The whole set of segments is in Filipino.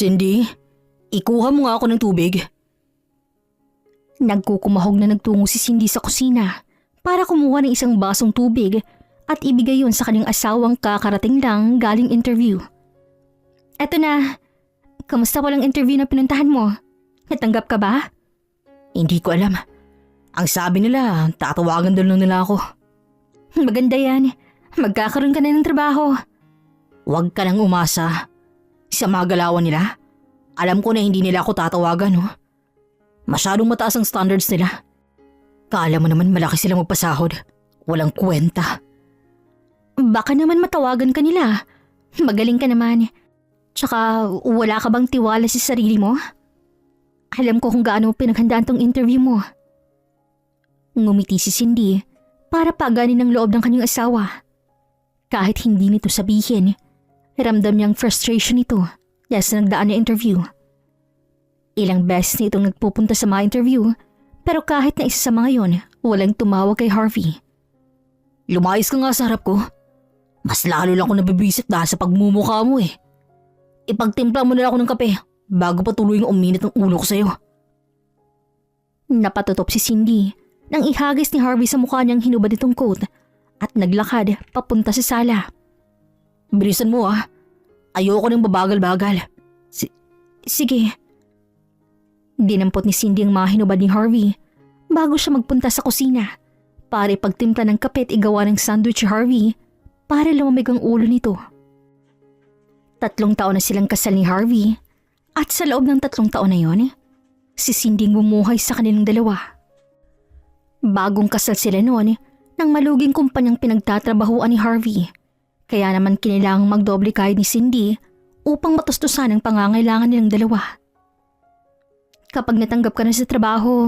Cindy, ikuha mo nga ako ng tubig. Nagkukumahog na nagtungo si Cindy sa kusina para kumuha ng isang basong tubig at ibigay yun sa kanyang asawang kakarating lang galing interview. Eto na, kamusta walang interview na pinuntahan mo? Natanggap ka ba? Hindi ko alam. Ang sabi nila, tatawagan daw lang nila ako. Maganda yan, magkakaroon ka na ng trabaho. Huwag ka nang umasa. Sa mga galawan nila, alam ko na hindi nila ako tatawagan, no? Masyadong mataas ang standards nila. Kala mo naman malaki silang magpasahod. Walang kwenta. Baka naman matawagan ka nila. Magaling ka naman. Tsaka wala ka bang tiwala sa sarili mo? Alam ko kung gaano pinaghandaan tong interview mo. Ngumiti si Cindy para paganin ang loob ng kanyang asawa. Kahit hindi nito sabihin, ramdam niyang frustration nito dahil sa nagdaan na interview. Ilang beses na itong nagpupunta sa mga interview pero kahit na isa sa mga yon, walang tumawag kay Harvey. Lumayas ka nga sa harap ko. Mas lalo lang ako nabibisit dahil sa pagmumukha mo eh. Ipagtimpla mo na ako ng kape bago pa tuluyang uminit ang ulo ko sa'yo. Napatutop si Cindy nang ihagis ni Harvey sa mukha niyang hinubad itong coat at naglakad papunta sa sala. Bilisan mo ah. Ayoko nang babagal-bagal. Sige. Dinampot ni Cindy ang mga hinubad ni Harvey bago siya magpunta sa kusina para ipagtimpla ng kape at igawa ng sandwich si Harvey para lumamig ang ulo nito. 3 taon na silang kasal ni Harvey at sa loob ng 3 taon na yon, si Cindy bumuhay sa kanilang dalawa. Bagong kasal sila noon ng maluging kumpanyang pinagtatrabahuan ni Harvey. Kaya naman kinilangang magdoble kahit ni Cindy upang matustusan ang pangangailangan nilang dalawa. Kapag natanggap ka na sa trabaho,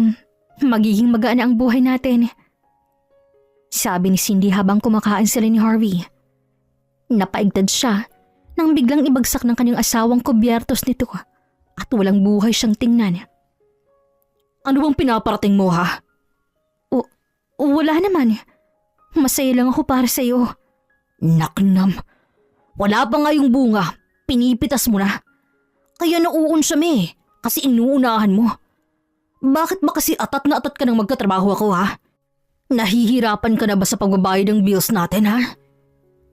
magiging magaan na ang buhay natin. Sabi ni Cindy habang kumakain sila ni Harvey. Napaigtad siya nang biglang ibagsak ng kanyang asawang kubyertos nito at walang buhay siyang tingnan. Ano bang pinaparating mo ha? Wala naman. Masaya lang ako para sa'yo. Naknam. Wala pa nga yung bunga. Pinipitas mo na. Kaya nauun siya kasi inuunahan mo. Bakit ba kasi atat na atat ka nang magkatrabaho ako ha? Nahihirapan ka na ba sa pagbabayad ng bills natin ha?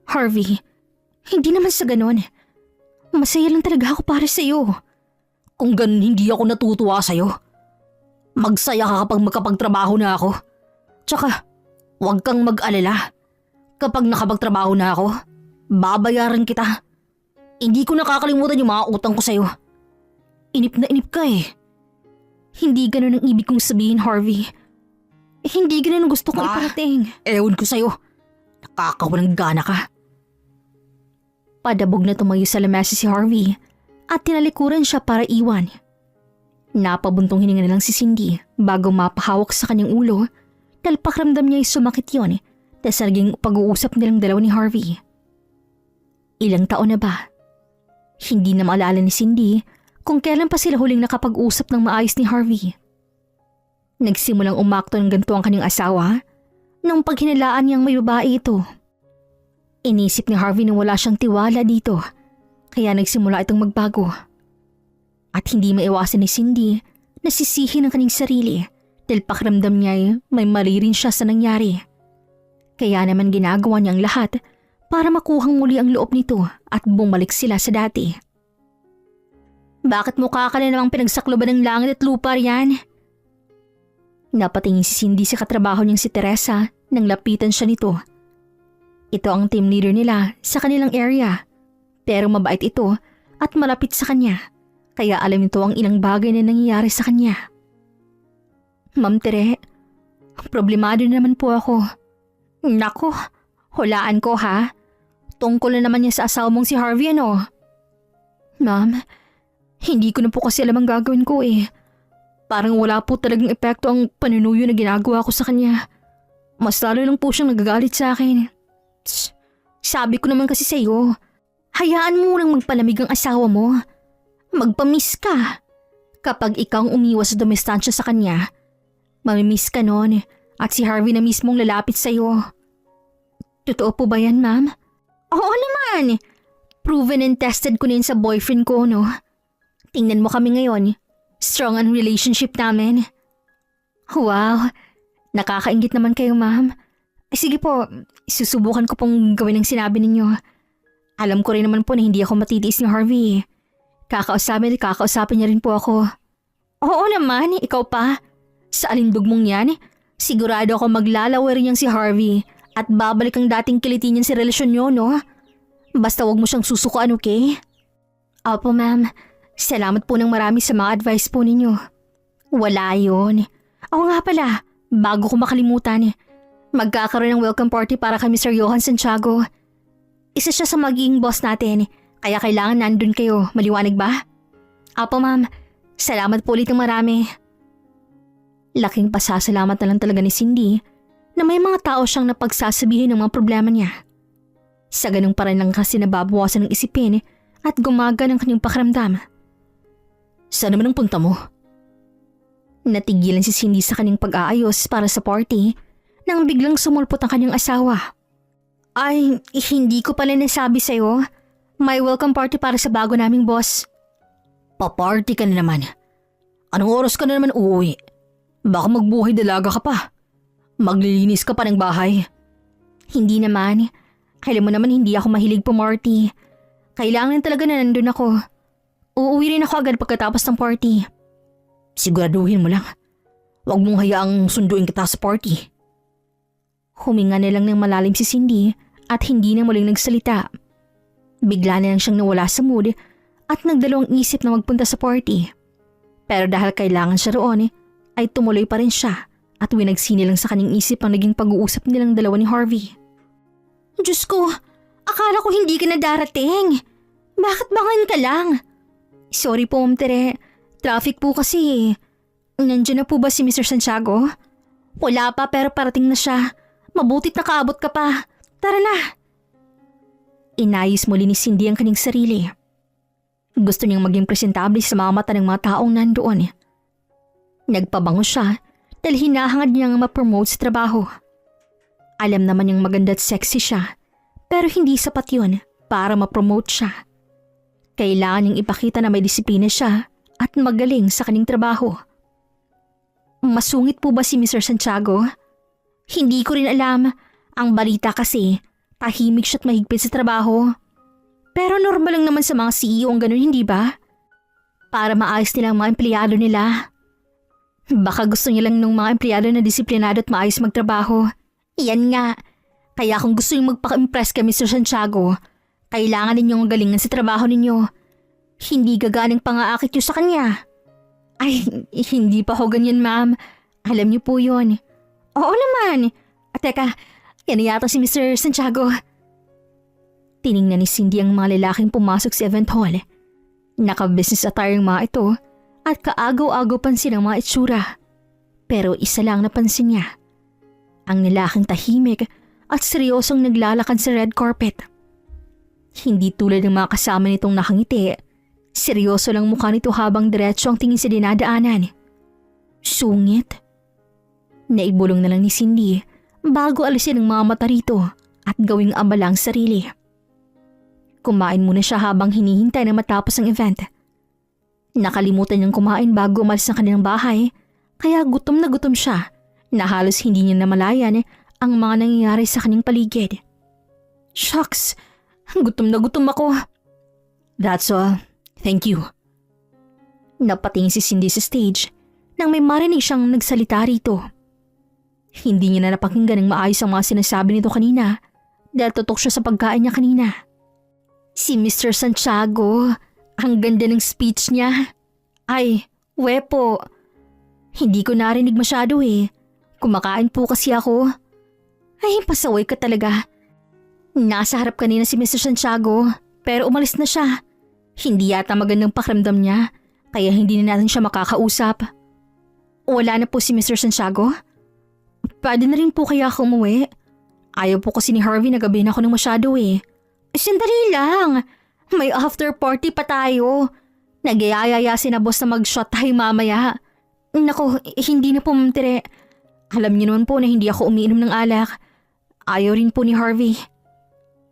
Harvey, hindi naman sa ganon. Masaya lang talaga ako para sa'yo. Kung ganun hindi ako natutuwa sa'yo. Magsaya ka kapag makapagtrabaho na ako. Tsaka, huwag kang mag-alala. Kapag nakapagtrabaho na ako, babayaran kita. Hindi ko nakakalimutan yung mga utang ko sa'yo. Inip na inip ka eh. Hindi ganun ang ibig kong sabihin, Harvey. Hindi ganun ang gusto kong iparating. Ewan ko sa'yo. Nakakawalang gana ka. Padabog na tumayo sa lamesa si Harvey at tinalikuran siya para iwan. Napabuntong hininga na lang si Cindy bago mapahawak sa kanyang ulo dahil pakiramdam niya ay sumakit yon dahil sa naging pag-uusap nilang dalawa ni Harvey. Ilang taon na ba? Hindi na maalala ni Cindy kung kailan pa sila huling nakapag-usap ng maayos ni Harvey. Nagsimulang umakto ng ganito ang kanyang asawa nang paghinalaan niyang may babae ito. Inisip ni Harvey na wala siyang tiwala dito kaya nagsimula itong magbago. At hindi maiwasan ni Cindy na sisihin ang kanyang sarili dahil pakiramdam niya ay may mali rin siya sa nangyari. Kaya naman ginagawa niyang lahat para makuhang muli ang loob nito at bumalik sila sa dati. Bakit mukha ka na namang pinagsakloban ng langit at lupa riyan? Napatingin si Cindy sa katrabaho niyang si Teresa nang lapitan siya nito. Ito ang team leader nila sa kanilang area. Pero mabait ito at malapit sa kanya. Kaya alam nito ang ilang bagay na nangyayari sa kanya. Ma'am Tere, problemado na naman po ako. Nako, hulaan ko ha. Tungkol na naman niya sa asawa mong si Harvey ano? Ma'am, hindi ko na po kasi alam ang gagawin ko eh. Parang wala po talagang epekto ang panunuyo na ginagawa ko sa kanya. Mas lalo lang po siyang nagagalit sa akin. Tss, sabi ko naman kasi sa'yo, hayaan mo nang magpalamig ang asawa mo. Magpamiss ka. Kapag ikaw umiwas sa domestansya sa kanya, mamimiss ka nun at si Harvey na mismong lalapit sa'yo. Totoo po ba yan, ma'am? Oo naman. Proven and tested ko na yun sa boyfriend ko, no? Tingnan mo kami ngayon. Strong ang relationship namin. Wow, nakakaingit naman kayo, ma'am. Sige po, susubukan ko pong gawin ang sinabi ninyo. Alam ko rin naman po na hindi ako matitiis ni Harvey. Kakausapin niya rin po ako. Oo naman, ikaw pa. Sa alindog mong yan, sigurado ako maglalaway rin niyang si Harvey at babalik ang dating kiliti niyan sa relasyon niyo, no? Basta wag mo siyang susukaan, okay? Opo, ma'am. Salamat po ng marami sa mga advice po ninyo. Wala yun. Oo nga pala, bago ko makalimutan, magkakaroon ng welcome party para kay Mr. Johan Santiago. Isa siya sa magiging boss natin, kaya kailangan nandun kayo. Maliwanag ba? Apo, ma'am. Salamat po ulit ng marami. Laking pasasalamat na lang talaga ni Cindy na may mga tao siyang napagsasabihin ng mga problema niya. Sa ganung paraan lang kasi nababawasan ng isipin at gumaga ng kanyang pakiramdam. Saan naman ang punta mo? Natigilan si Cindy sa kanyang pag-aayos para sa party nang biglang sumulpot ang kanyang asawa. Ay, hindi ko pala nasabi sa'yo. May welcome party para sa bago naming boss. Pa-party ka na naman. Anong oras ka na naman uuwi? Baka magbuhay dalaga ka pa. Maglilinis ka pa ng bahay. Hindi naman. Alam mo naman hindi ako mahilig pumarty. Kailangan talaga na nandun ako. Uuwi rin ako agad pagkatapos ng party. Siguraduhin mo lang. Huwag mong hayaang sunduin kita sa party. Huminga na lang ng malalim si Cindy at hindi na muling nagsalita. Bigla na lang siyang nawala sa mood at nagdalawang isip na magpunta sa party. Pero dahil kailangan siya roon, ay tumuloy pa rin siya at winagsini lang sa kanyang isip ang naging pag-uusap nilang dalawa ni Harvey. Diyos ko, akala ko hindi ka na darating. Bakit ba ngayon ka lang? Sorry po, Ma'am Tere. Traffic po kasi. Nandiyan na po ba si Mr. Santiago? Wala pa pero parating na siya. Mabutit nakaabot ka pa. Tara na. Inayos muli ni Cindy ang kanyang sarili. Gusto niyang maging presentable sa mga mata ng mga taong nandoon. Nagpabango siya dahil hinahangad niyang ma-promote sa trabaho. Alam naman niyang maganda at sexy siya pero hindi sapat yun para ma-promote siya. Kailangan niyang ipakita na may disiplina siya at magaling sa kanyang trabaho. Masungit po ba si Mr. Santiago? Hindi ko rin alam. Ang balita kasi, tahimik siya at mahigpit sa trabaho. Pero normal lang naman sa mga CEO ang ganun, hindi ba? Para maayos nila ang mga empleyado nila. Baka gusto niya lang ng mga empleyado na disiplinado at maayos magtrabaho. Iyan nga. Kaya kung gusto niyong magpaka-impress kay Mr. Santiago, kailangan ninyong galingan sa trabaho ninyo. Hindi gaganing pang-aakit niyo sa kanya. Ay, hindi pa ho ganyan, ma'am. Alam niyo po yun. Oo naman. At teka, yan yata si Mr. Santiago. Tiningnan ni Cindy ang mga lalaking pumasok sa event hall. Naka-business attire ang mga ito at kaagaw-agaw pansin ang mga itsura. Pero isa lang napansin niya. Ang lalaking tahimik at seryosong naglalakad sa red carpet. Hindi tulad ng mga kasama nitong nakangiti. Seryoso lang mukha nito habang diretso ang tingin sa dinadaanan. Sungit. Naibulong na lang ni Cindy bago alisin ang mga mata rito at gawing abala ang sarili. Kumain muna siya habang hinihintay na matapos ang event. Nakalimutan niyang kumain bago umalis ng kanilang bahay kaya gutom na gutom siya na halos hindi niya namalayan ang mga nangyayari sa kanyang paligid. Shucks, gutom na gutom ako. That's all. Thank you. Napatingin si Cindy sa stage nang may marinig siyang nagsalita rito. Hindi niya na napakinggan ng maayos ang mga sinasabi nito kanina dahil tutok siya sa pagkain niya kanina. Si Mr. Santiago, ang ganda ng speech niya. Ay, wepo. Hindi ko narinig masyado eh. Kumakain po kasi ako. Ay, pasaway ka talaga. Nasa harap kanina si Mr. Santiago pero umalis na siya. Hindi yata magandang pakiramdam niya kaya hindi na natin siya makakausap. Wala na po si Mr. Santiago? Pwede na rin po kaya ako umuwi. Ayaw po kasi ni Harvey na gabihin ako ng masyado eh. Sandali lang. May after party pa tayo. Nagyayaya si na boss na mag-shot tayo mamaya. Naku, hindi na po, Ma'am Tere. Alam niyo naman po na hindi ako umiinom ng alak. Ayaw rin po ni Harvey.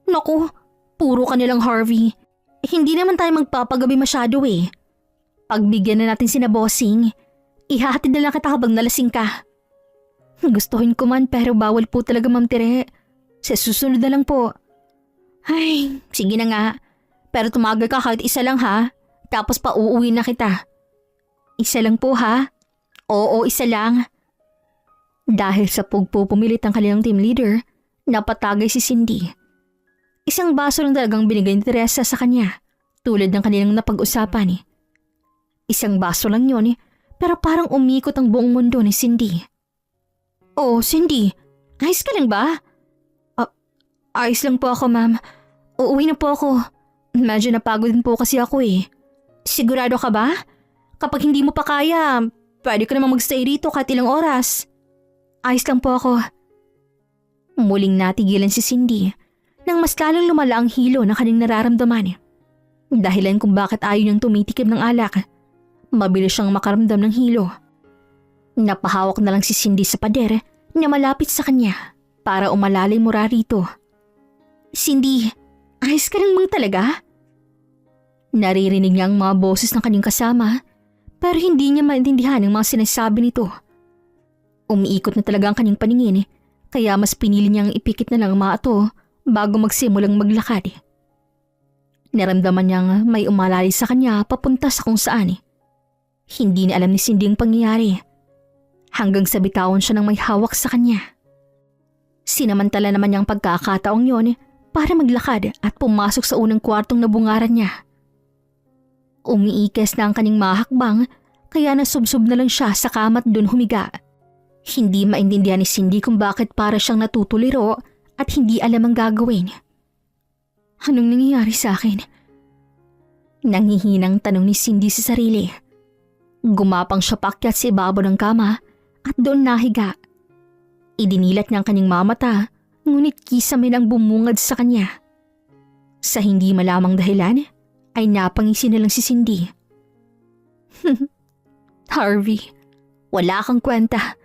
Naku, puro ka nilang Harvey. Hindi naman tayo magpapagabi masyado eh. Pagbigyan na natin sina bossing. Ihahatid na lang kita habang nalasing ka. Gustuhin ko man pero bawal po talaga, Ma'am Tere. Sa susunod na lang po. Ay, sige na nga. Pero tumagal ka kahit isa lang ha. Tapos pauuwi na kita. Isa lang po ha? Oo, isa lang. Dahil sa pugpupumilit ang kanilang team leader, napatagay si Cindy. Isang baso lang talagang binigay ni Teresa sa kanya, tulad ng kanilang napag-usapan. Isang baso lang yun, pero parang umikot ang buong mundo ni Cindy. Oh, Cindy, ayos ka lang ba? Ayos lang po ako, ma'am. Uuwi na po ako. Medyo napagod din po kasi ako eh. Sigurado ka ba? Kapag hindi mo pa kaya, pwede ka namang magstay rito kahit ilang oras. Ayos lang po ako. Muling natigilan si Cindy nang mas lalong lumala ang hilo na kanyang nararamdaman. Dahilan kung bakit ayaw niyang tumitikim ng alak. Mabilis siyang makaramdam ng hilo. Napahawak na lang si Cindy sa pader na malapit sa kanya para umalalay mura rito. Cindy, ayos ka lang bang talaga? Naririnig niya ang mga boses ng kanyang kasama pero hindi niya maintindihan ang mga sinasabi nito. Umiikot na talaga ang kanyang paningin kaya mas pinili niyang ipikit na lang ang mga ito bago magsimulang maglakad. Naramdaman niyang may umalalay sa kanya papunta sa kung saan. Hindi niya alam ni Cindy ang pangyayari hanggang sa bitawan siya ng may hawak sa kanya. Sinamantala naman niyang pagkakataong yon para maglakad at pumasok sa unang kwartong nabungaran niya. Umiikes na ang kanyang mahakbang kaya nasubsob na lang siya sa kama at doon humiga. Hindi maintindihan ni Cindy kung bakit para siyang natutuliro at hindi alam ang gagawin. Anong nangyayari sa akin? Nanghihinang tanong ni Cindy sa sarili. Gumapang siya paakyat sa ibabaw ng kama at doon nahiga. Idinilat niya ang kanyang mamata ngunit kisame lang bumungad sa kanya. Sa hindi malamang dahilan ay napangisi na lang si Cindy. Harvey, wala kang kwenta.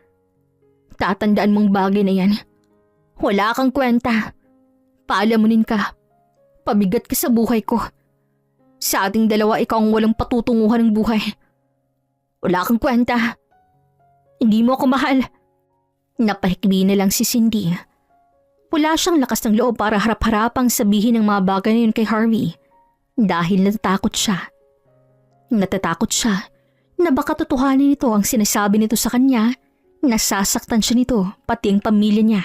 Tatandaan mong bagay na yan. Wala kang kwenta. Paalamunin ka. Pabigat ka sa buhay ko. Sa ating dalawa ikaw ang walang patutunguhan ng buhay. Wala kang kwenta. Hindi mo ako mahal. Napahikbi na lang si Cindy. Wala siyang lakas ng loob para harap-harapang sabihin ang mga bagay na yun kay Harvey dahil natatakot siya. Natatakot siya na baka totohanin nito ang sinasabi nito sa kanya. Nasasaktan siya nito, pati ang pamilya niya.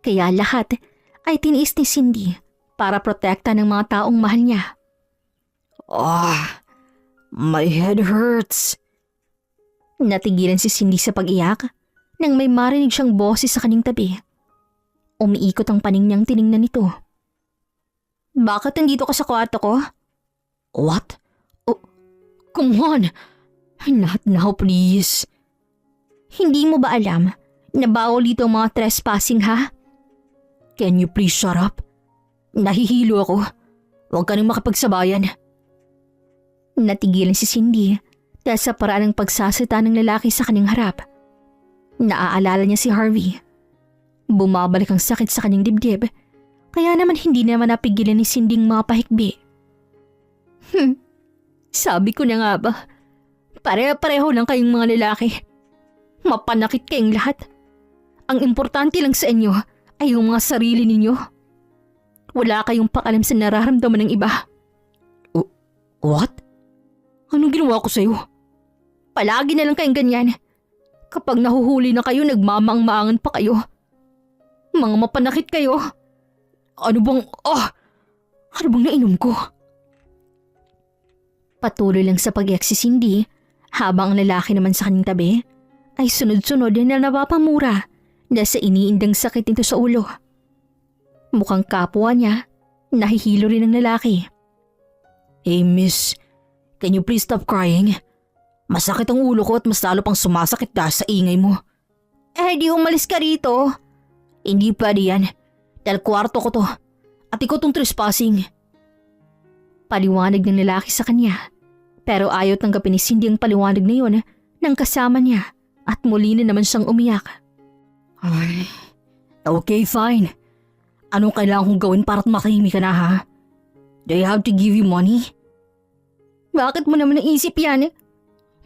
Kaya lahat ay tiniis ni Cindy para protekta ng mga taong mahal niya. My head hurts. Natigilan si Cindy sa pag-iyak nang may marinig siyang boses sa kanyang tabi. Umiikot ang paning niyang tiningnan nito. Bakit nandito ka sa kwarto ko? What? Oh, come on. Not now, please. Hindi mo ba alam na bawal dito ang mga trespassing ha? Can you please shut up? Nahihilo ako. Huwag ka nang makipagsabayan. Natigilan si Cindy dahil sa paraan ng pagsasita ng lalaki sa kanyang harap. Naaalala niya si Harvey. Bumabalik ang sakit sa kanyang dibdib kaya naman hindi naman napigilan ni Cindy ang mga pahikbi. Sabi ko na nga ba, pare-pareho lang kayong mga lalaki. Mapanakit kayong lahat. Ang importante lang sa inyo ay yung mga sarili ninyo. Wala kayong pakalam sa nararamdaman ng iba. What? Anong ginawa ko sa'yo? Palagi na lang kayong ganyan. Kapag nahuhuli na kayo, nagmamang-maangan pa kayo. Mga mapanakit kayo. Ano bang nainom ko? Patuloy lang sa pag-iyak si Cindy habang ang lalaki naman sa kanyang tabi ay sunod-sunod na napapamura dahil sa iniindang sakit nito sa ulo. Mukhang kapwa niya, nahihilo rin ang lalaki. Hey miss, can you please stop crying? Masakit ang ulo ko at mas lalo pang sumasakit dahil sa ingay mo. Di umalis ka rito. Hindi pwede yan, dahil kwarto ko to at ikaw tong trespassing. Paliwanag ng lalaki sa kanya, pero ayaw tanggapin ni Cindy ang paliwanag na yun ng kasama niya. At muli na naman siyang umiyak. Ay, okay, fine. Anong kailangan kong gawin para makahimik ka na ha? Do I have to give you money? Bakit mo naman naisip yan?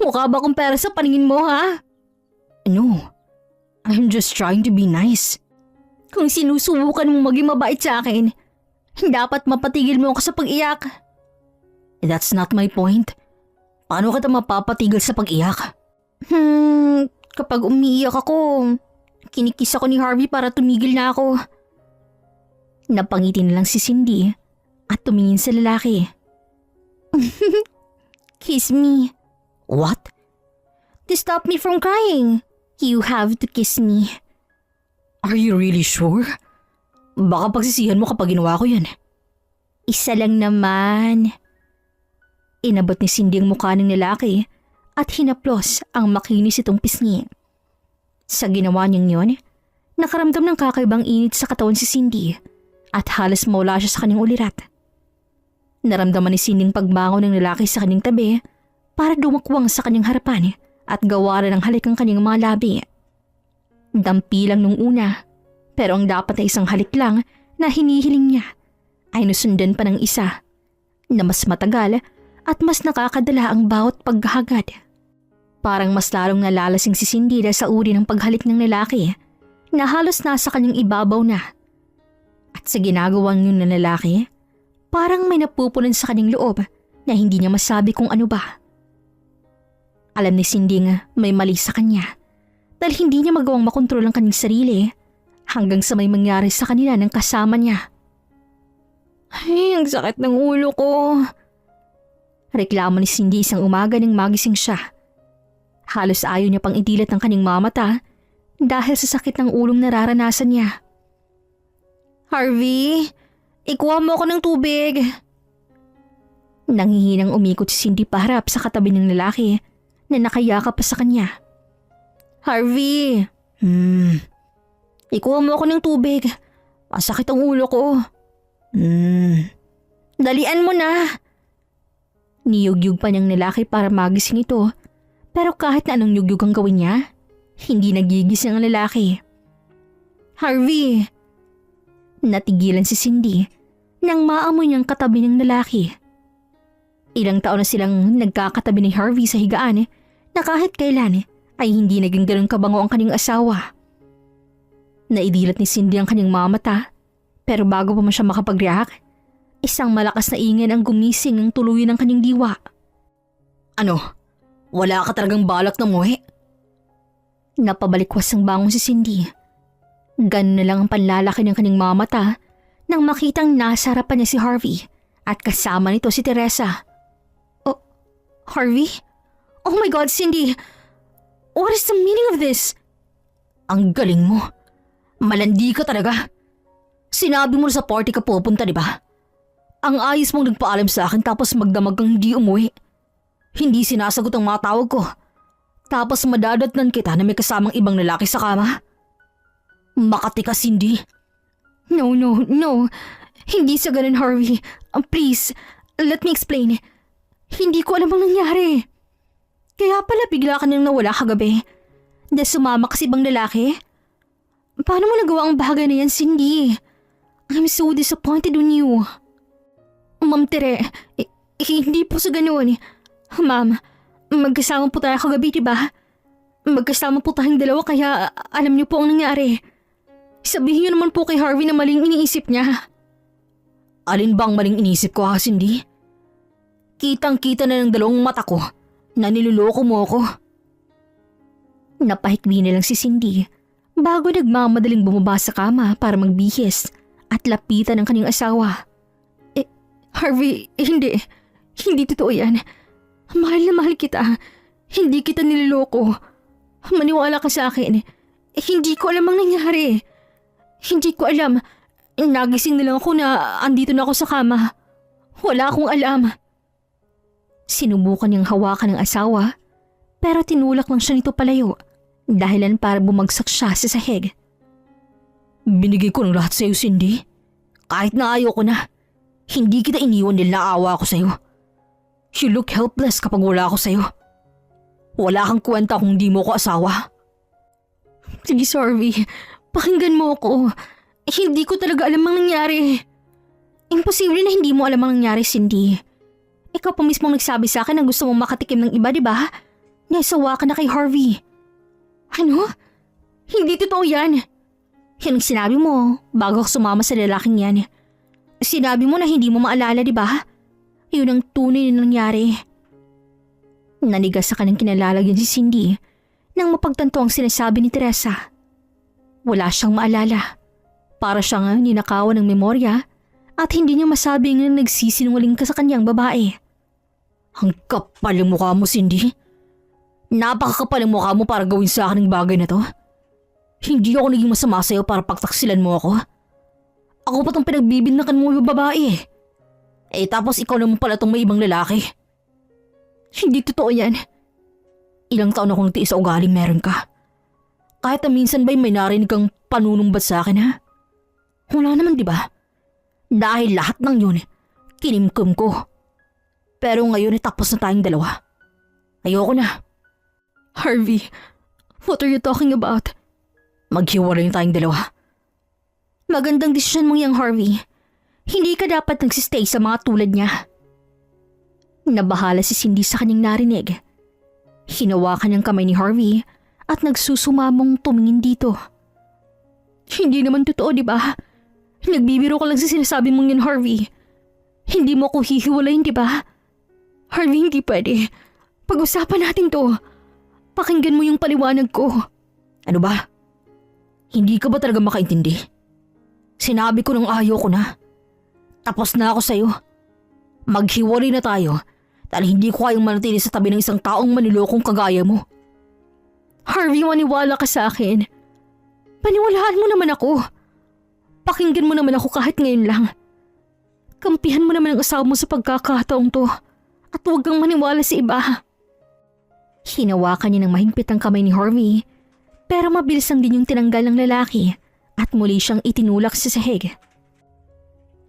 Mukha ba akong pera sa paningin mo, ha? No, I'm just trying to be nice. Kung sinusubukan mong maging mabait sa akin, dapat mapatigil mo ako sa pag-iyak. That's not my point. Paano kita mapapatigil sa pag-iyak? Kapag umiiyak ako, kinikis ako ni Harvey para tumigil na ako. Napangiti na lang si Cindy at tumingin sa lalaki. Kiss me. What? To stop me from crying, you have to kiss me. Are you really sure? Baka pagsisihan mo kapag ginawa ko yan. Isa lang naman. Inabot ni Cindy ang mukha ng lalaki at hinaplos ang makinis itong pisngi. Sa ginawa niyang yun, nakaramdam ng kakaibang init sa katawan si Cindy at halos mawala siya sa kanyang ulirat. Naramdaman ni Cindy ang pagbangon ng lalaki sa kanyang tabi para dumakwang sa kanyang harapan at gawaran ng halik ang kanyang mga labi. Dampi lang nung una, pero ang dapat na isang halik lang na hinihiling niya ay nasundan pa ng isa na mas matagal at mas nakakadala ang bawat paghahagad. Parang mas lalong nalalasing si Cindy dahil sa uri ng paghalik ng lalaki na halos nasa kanyang ibabaw na. At sa ginagawang yun ng lalaki, parang may napupunan sa kanyang loob na hindi niya masabi kung ano ba. Alam ni Cindy nga may mali sa kanya dahil hindi niya magawang makontrol ang kanyang sarili hanggang sa may mangyari sa kanila ng kasama niya. Ay, ang sakit ng ulo ko. Reklamo ni Cindy isang umaga nang magising siya. Halos ayaw niya pang idilat ang kanyang mamata dahil sa sakit ng ulong nararanasan niya. Harvey, ikuha mo ako ng tubig. Nanghihinang umikot si Cindy paharap sa katabi ng lalaki na nakayakap pa sa kanya. Harvey, ikuha mo ako ng tubig. Masakit ang ulo ko. Dalian mo na. Niyugyug pa niyang lalaki para magising ito, pero kahit na anong yugyug ang gawin niya, hindi nagigising ang lalaki. Harvey! Natigilan si Cindy nang maamoy niyang katabi ng lalaki. Ilang taon na silang nagkakatabi ni Harvey sa higaan na kahit kailan ay hindi naging ganun kabango ang kanyang asawa. Naidilat ni Cindy ang kanyang mamata, pero bago pa man siya makapag-react, isang malakas na ingay ang gumising ng tuluyan ng kanyang diwa. Ano? Wala ka talagang balak na muwi? Napabalikwas ang bangon si Cindy. Ganun na lang ang panlalaki ng kanyang mamata nang makitang nasa harapan niya si Harvey at kasama nito si Teresa. Oh, Harvey? Oh my God, Cindy! What is the meaning of this? Ang galing mo. Malandi ka talaga. Sinabi mo na sa party ka pupunta, di ba? Ang ayos mong nagpaalam sa akin tapos magdamag kang hindi umuwi. Hindi sinasagot ang mga tawag ko. Tapos madadatnan kita na may kasamang ibang lalaki sa kama. Makati ka, Cindy. No. Hindi sa ganun, Harvey. Please, let me explain. Hindi ko alam ang nangyari. Kaya pala bigla ka nang nawala kagabi. Dahil sumama ka sa ibang lalaki. Paano mo nagawa ang bagay na yan, Cindy? I'm so disappointed on you. Ma'am Tere, hindi po sa ganoon. Ma'am, magkasama po tayo kagabi, diba? Magkasama po tayong dalawa kaya alam niyo po ang nangyari. Sabihin niyo naman po kay Harvey na maling iniisip niya. Alin bang maling iniisip ko, ha, Cindy? Kitang-kita na ng dalawang mata ko na niluloko mo ako. Napahikbi na lang si Cindy bago nagmamadaling bumaba sa kama para magbihis at lapitan ang kanyang asawa. Harvey, hindi. Hindi totoo yan. Mahal na mahal kita. Hindi kita niloloko. Maniwala ka sa akin. Hindi ko alam ang nangyari. Hindi ko alam. Nagising na lang ako na andito na ako sa kama. Wala akong alam. Sinubukan niyang hawakan ng asawa, pero tinulak lang siya nito palayo, dahilan para bumagsak siya sa sahig. Binigay ko ng lahat sa'yo, Cindy. Kahit na ayaw ko na. Hindi kita iniwan dahil naawa ako sa'yo. You look helpless kapag wala ako sa'yo. Wala kang kwenta kung di mo ko asawa. Please, Harvey. Pakinggan mo ako. Hindi ko talaga alam ang nangyari. Imposible na hindi mo alam ang nangyari, Cindy. Ikaw pa mismong nagsabi sa akin na gusto mong makatikim ng iba, di ba? Nasawa ka na kay Harvey. Ano? Hindi totoo yan. Yan ang sinabi mo bago ako sumama sa lalaking yan. Sinabi mo na hindi mo maalala, di ba? Yun ang tunay na nangyari. Nanigas sa kanyang kinalalagyan si Cindy nang mapagtanto ang sinasabi ni Teresa. Wala siyang maalala. Para siyang ninakawan ng memorya at hindi niya masabing na nagsisinungaling ka sa kanyang babae. Ang kapal ng mukha mo, Cindy. Napakakapal ng mukha mo para gawin sa akin ang bagay na to. Hindi ako naging masama sa'yo para pagtaksilan mo ako. Ako pa tong pinagbibintakan mo yung babae. Tapos ikaw naman pala tong may ibang lalaki. Hindi totoo yan. Ilang taon akong nagtiis sa ugaling meron ka. Kahit na minsan ba'y may narinig kang panunumbat sa akin, ha? Wala naman, di ba? Dahil lahat ng yun, kinimkim ko. Pero ngayon tapos na tayong dalawa. Ayoko na. Harvey, what are you talking about? Maghiwalay na tayong dalawa. Magandang desisyon mong yang, Harvey. Hindi ka dapat nagsistay sa mga tulad niya. Nabahala si Cindy sa kanyang narinig. Hinawakan niyang kamay ni Harvey at nagsusumamong tumingin dito. Hindi naman totoo, di ba? Nagbibiro ka lang sa sinasabi mong yan, Harvey. Hindi mo ako hihiwalayin, di ba? Harvey, hindi pwede. Pag-usapan natin to. Pakinggan mo yung paliwanag ko. Ano ba? Hindi ka ba talaga makaintindi? Sinabi ko nang ayaw ko na. Tapos na ako sa'yo. Maghiwalay na tayo dahil hindi ko kayang manatili sa tabi ng isang taong manilokong kagaya mo. Harvey, maniwala ka sa akin. Paniwalaan mo naman ako. Pakinggan mo naman ako kahit ngayon lang. Kampihan mo naman ang asawa mo sa pagkakataong to at huwag kang maniwala sa iba. Hinawakan niya ng mahigpit ang kamay ni Harvey pero mabilis lang din yung tinanggal ng lalaki at muli siyang itinulak sa sahig.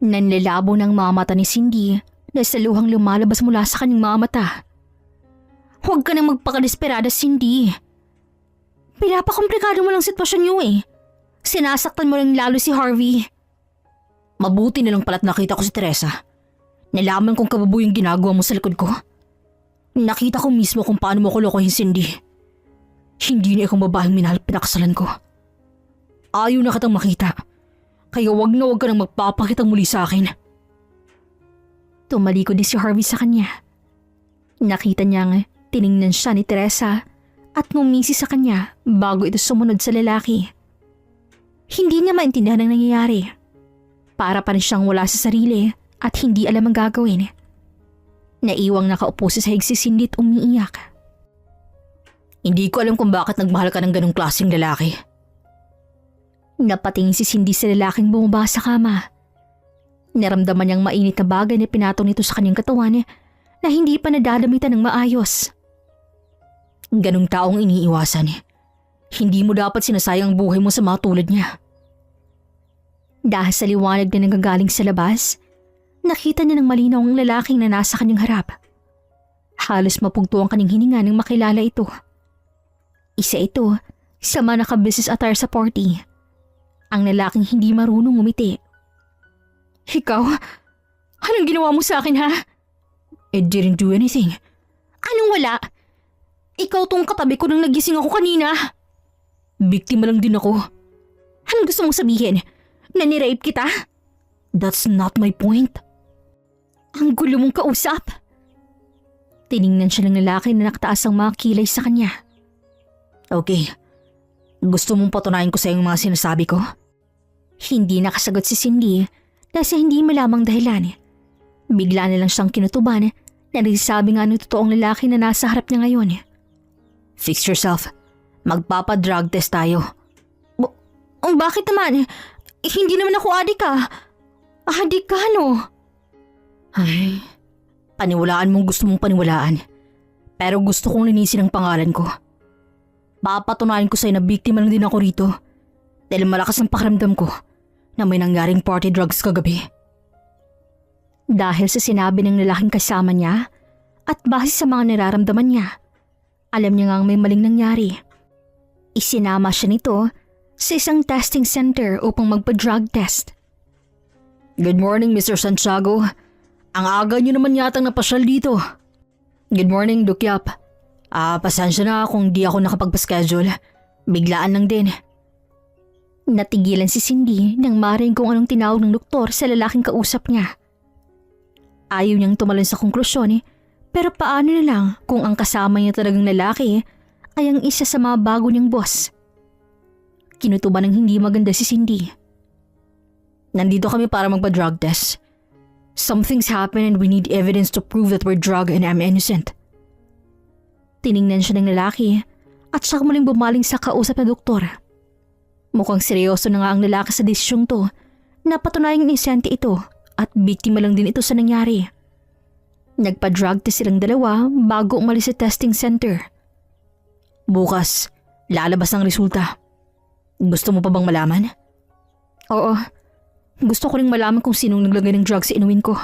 Nanlalabo ng mga mata ni Cindy na sa luhang lumalabas mula sa kanyang mga mata. Huwag ka nang magpakadesperada, Cindy. Pinapakomplikado mo lang sitwasyon niyo eh. Sinasaktan mo lang lalo si Harvey. Mabuti na lang pala't nakita ko si Teresa. Nalaman kong kababoy yung ginagawa mo sa likod ko. Nakita ko mismo kung paano mo ko lokohin, Cindy. Hindi na ikong babaeng minahal pinakasalan ko. Ayaw na kitang makita. Kaya wag na wag ka nang magpapakitang muli sa akin. Tumalikod din si Harvey sa kanya. Nakita niyang tiningnan siya ni Teresa at ngumisi sa kanya bago ito sumunod sa lalaki. Hindi niya maintindihan ang nangyayari. Para pa rin siyang wala sa sarili at hindi alam ang gagawin. Naiwang nakaupo sa sahig si Cindy at umiiyak. Hindi ko alam kung bakit nagmahal ka ng ganong klaseng lalaki. Napatingin si Cindy sa lalaking bumaba sa kama. Naramdaman niyang mainit na bagay na pinatong nito sa kanyang katawan na hindi pa nadadamitan ng maayos. Ganong taong iniiwasan. Hindi mo dapat sinasayang buhay mo sa mga tulad niya. Dahil sa liwanag na nanggagaling sa labas, nakita niya ng malinaw ang lalaking na nasa kanyang harap. Halos mapugto ang kanyang hininga nang makilala ito. Isa ito sa mga naka-business attire sa party. Ang lalaking hindi marunong ngumiti. Ikaw? Anong ginawa mo sa akin, ha? I didn't do anything. Anong wala? Ikaw tong katabi ko nang nagising ako kanina. Biktima lang din ako. Anong gusto mong sabihin? Na nirape kita? That's not my point. Ang gulo mong kausap. Tiningnan siya ng lalaki na nakataas ang mga kilay sa kanya. Okay. Gusto mong patunayan ko sa iyong mga sinasabi ko? Hindi nakasagot si Cindy dahil sa hindi malamang dahilan. Bigla na lang siyang kinutuban na nagsasabi nga ng totoong lalaki na nasa harap niya ngayon. Fix yourself. Magpapa-drug test tayo. Bakit naman? Hindi naman ako adik ah. Adik ka no? Ay, paniwalaan mong gusto mong paniwalaan. Pero gusto kong linisin ang pangalan ko. Papatunayan ko sa'yo na biktima lang din ako rito. Dahil malakas ang pakiramdam ko na may nangyaring party drugs kagabi. Dahil sa sinabi ng lalaking kasama niya at base sa mga nararamdaman niya, alam niya ngang may maling nangyari. Isinama siya nito sa isang testing center upang magpa-drug test. Good morning, Mr. Santiago. Ang aga niyo naman yatang napasyal dito. Good morning, Dukyap. Pasensya na kung di ako nakapagpaschedule. Biglaan lang din. Natigilan si Cindy nang marinig kung anong tinawag ng doktor sa lalaking kausap niya. Ayaw niyang tumalon sa konklusyon pero paano na lang kung ang kasama niya talagang lalaki ay ang isa sa mga bago niyang boss. Kinutuban ng hindi maganda si Cindy. Nandito kami para magpa-drug test. Something's happened and we need evidence to prove that we're drug and I'm innocent. Tiningnan siya ng lalaki at saka muling bumaling sa kausap na doktor. Mukhang seryoso na nga ang lalaki sa desisyong to na patunayang inosente ito at biktima lang din ito sa nangyari. Nagpa-drug test silang dalawa bago umalis sa testing center. Bukas, lalabas ang resulta. Gusto mo pa bang malaman? Oo. Gusto ko ring malaman kung sinong naglagay ng drugs sa inumin ko.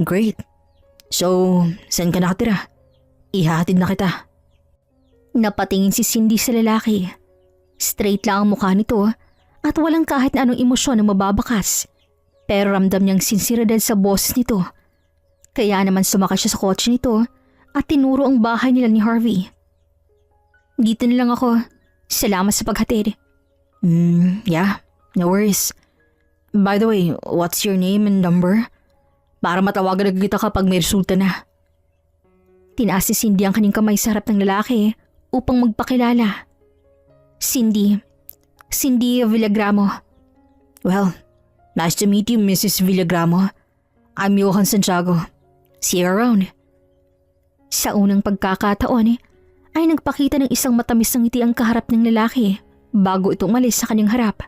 Great. So, saan ka nakatira? Ihahatid na kita. Napatingin si Cindy sa lalaki. Straight lang ang mukha nito at walang kahit na anong emosyon na mababakas. Pero ramdam niyang sinseridad sa boses nito. Kaya naman sumakay siya sa kotse nito at tinuro ang bahay nila ni Harvey. Dito na lang ako. Salamat sa paghatid. Yeah, no worries. By the way, what's your name and number? Para matawagan na kita kapag may resulta na. Tinaas si Cindy ang kanyang kamay sa harap ng lalaki upang magpakilala. Cindy Villagramo. Well, nice to meet you, Mrs. Villagramo. I'm Johan Santiago. See you around. Sa unang pagkakataon ay nagpakita ng isang matamis na ngiti ang kaharap ng lalaki bago ito umalis sa kanyang harap.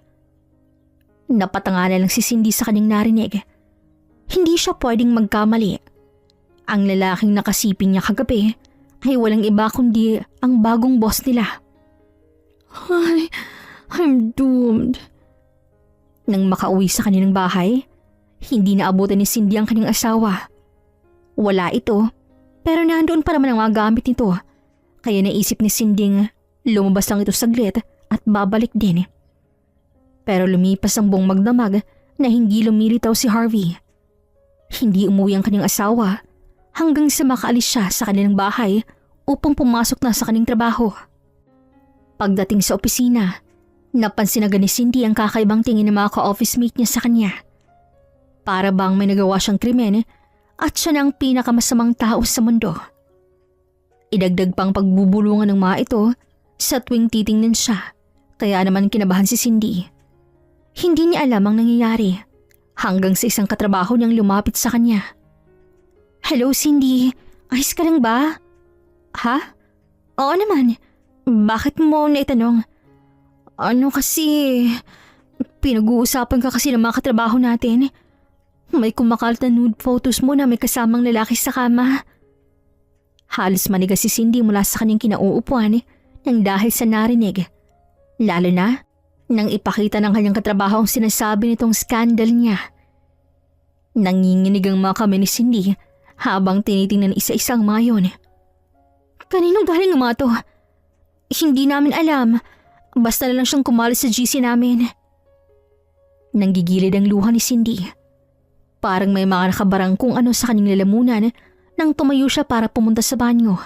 Napatanga na lang si Cindy sa kanyang narinig. Hindi siya pwedeng magkamali. Ang lalaking nakasiping niya kagabi ay walang iba kundi ang bagong boss nila. I'm doomed. Nang makauwi sa kanilang bahay, hindi naabutan ni Cindy ang kanyang asawa. Wala ito, pero nandoon pa naman ang mga gamit nito. Kaya naisip ni Cindy lumabas lang ito saglit at babalik din. Pero lumipas ang buong magdamag na hindi lumilitaw si Harvey. Hindi umuwi ang kanyang asawa hanggang sa makaalis siya sa kanilang bahay upang pumasok na sa kanyang trabaho. Pagdating sa opisina, napansin agad ni Cindy ang kakaibang tingin ng mga ka-office mate niya sa kanya. Para bang may nagawa siyang krimen at siya na ang pinakamasamang tao sa mundo. Idagdag pang pagbubulungan ng mga ito sa tuwing titingnan siya, kaya naman kinabahan si Cindy. Hindi niya alam ang nangyayari hanggang sa isang katrabaho niyang lumapit sa kanya. Hello Cindy, ayos ka lang ba? Ha? Oo naman. Bakit mo naitanong? Ano kasi, pinag-uusapan ka kasi ng mga katrabaho natin. May kumakalat na nude photos mo na may kasamang lalaki sa kama. Halos manigas si Cindy mula sa kanyang kinauupuan nang dahil sa narinig. Lalo na nang ipakita ng kanyang katrabaho ang sinasabi nitong scandal niya. Nanginginig ang mga kamay ni Cindy habang tinitingnan isa-isang mga yun. Kaninong galing ang mga to? Hindi namin alam. Basta na lang siyang kumalis sa GC namin. Nanggigilid ang luha ni Cindy. Parang may mga nakabarang kung ano sa kanyang lalamunan nang tumayo siya para pumunta sa banyo.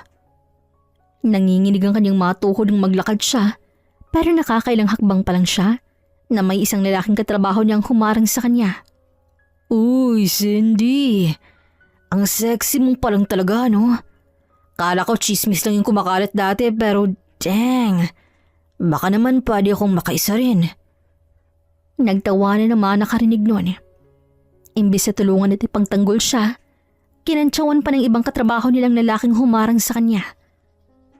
Nanginginig ang kanyang mga tuhod nang maglakad siya, pero nakakailang hakbang pa lang siya na may isang lalaking katrabaho niyang humarang sa kanya. Uy, Cindy. Ang sexy mo pa lang talaga, no? Kala ko chismis lang yung kumakalat dati pero dang, baka naman pwede akong makaisa rin. Nagtawanan ng mga nakarinig nun. Imbis na tulungan at ipangtanggol siya, kinantsawan pa ng ibang katrabaho nilang lalaking humarang sa kanya.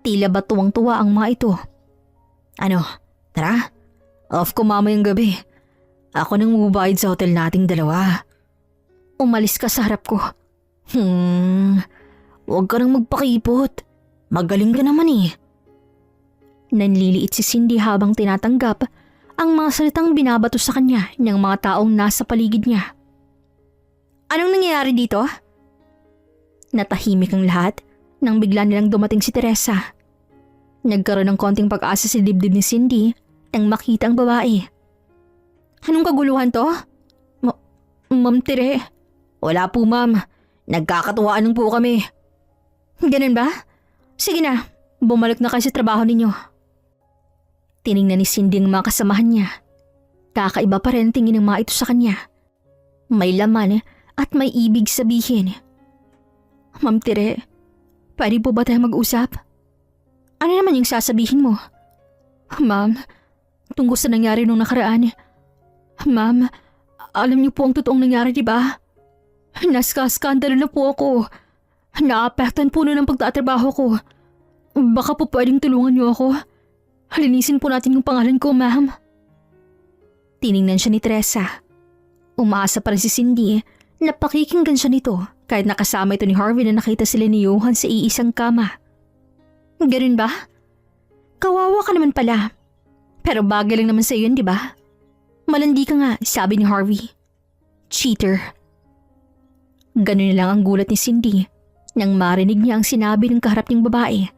Tila ba tuwang-tuwa ang mga ito. Ano, tara, off ko mamayang gabi. Ako nang mubayad sa hotel nating dalawa. Umalis ka sa harap ko. Huwag ka nang magpakipot. Magaling ka naman eh. Nanliliit si Cindy habang tinatanggap ang mga salitang binabato sa kanya ng mga taong nasa paligid niya. Anong nangyayari dito? Natahimik ang lahat nang bigla nilang dumating si Teresa. Nagkaroon ng konting pag-asa si dibdib ni Cindy nang makita ang babae. Anong kaguluhan to? Ma'am Tere, Wala po ma'am. Nagkakatuwaan lang po kami. Ganun ba? Sige na, bumalik na kayo sa trabaho ninyo. Tiningnan ni Cindy ang mga kasamahan niya. Kakaiba pa rin tingin ng mga ito sa kanya. May laman at may ibig sabihin. Ma'am Tere, pwede po ba tayo mag-usap? Ano naman yung sasabihin mo? Ma'am, tungkol sa nangyari nung nakaraan. Ma'am, alam niyo po ang totoong nangyari, di ba? Naskaskandalo na po ako. Naapektan po na ng pagtatrabaho ko. Baka po pwedeng tulungan niyo ako. Linisin po natin yung pangalan ko, ma'am. Tiningnan siya ni Teresa. Umaasa pa rin si Cindy na pakikinggan siya nito kahit nakasama ito ni Harvey na nakita sila ni Johan sa iisang kama. Ganun ba? Kawawa ka naman pala. Pero bagay lang naman sa iyo, di ba? Malandi ka nga, sabi ni Harvey. Cheater. Ganun na lang ang gulat ni Cindy nang marinig niya ang sinabi ng kaharap niyang babae.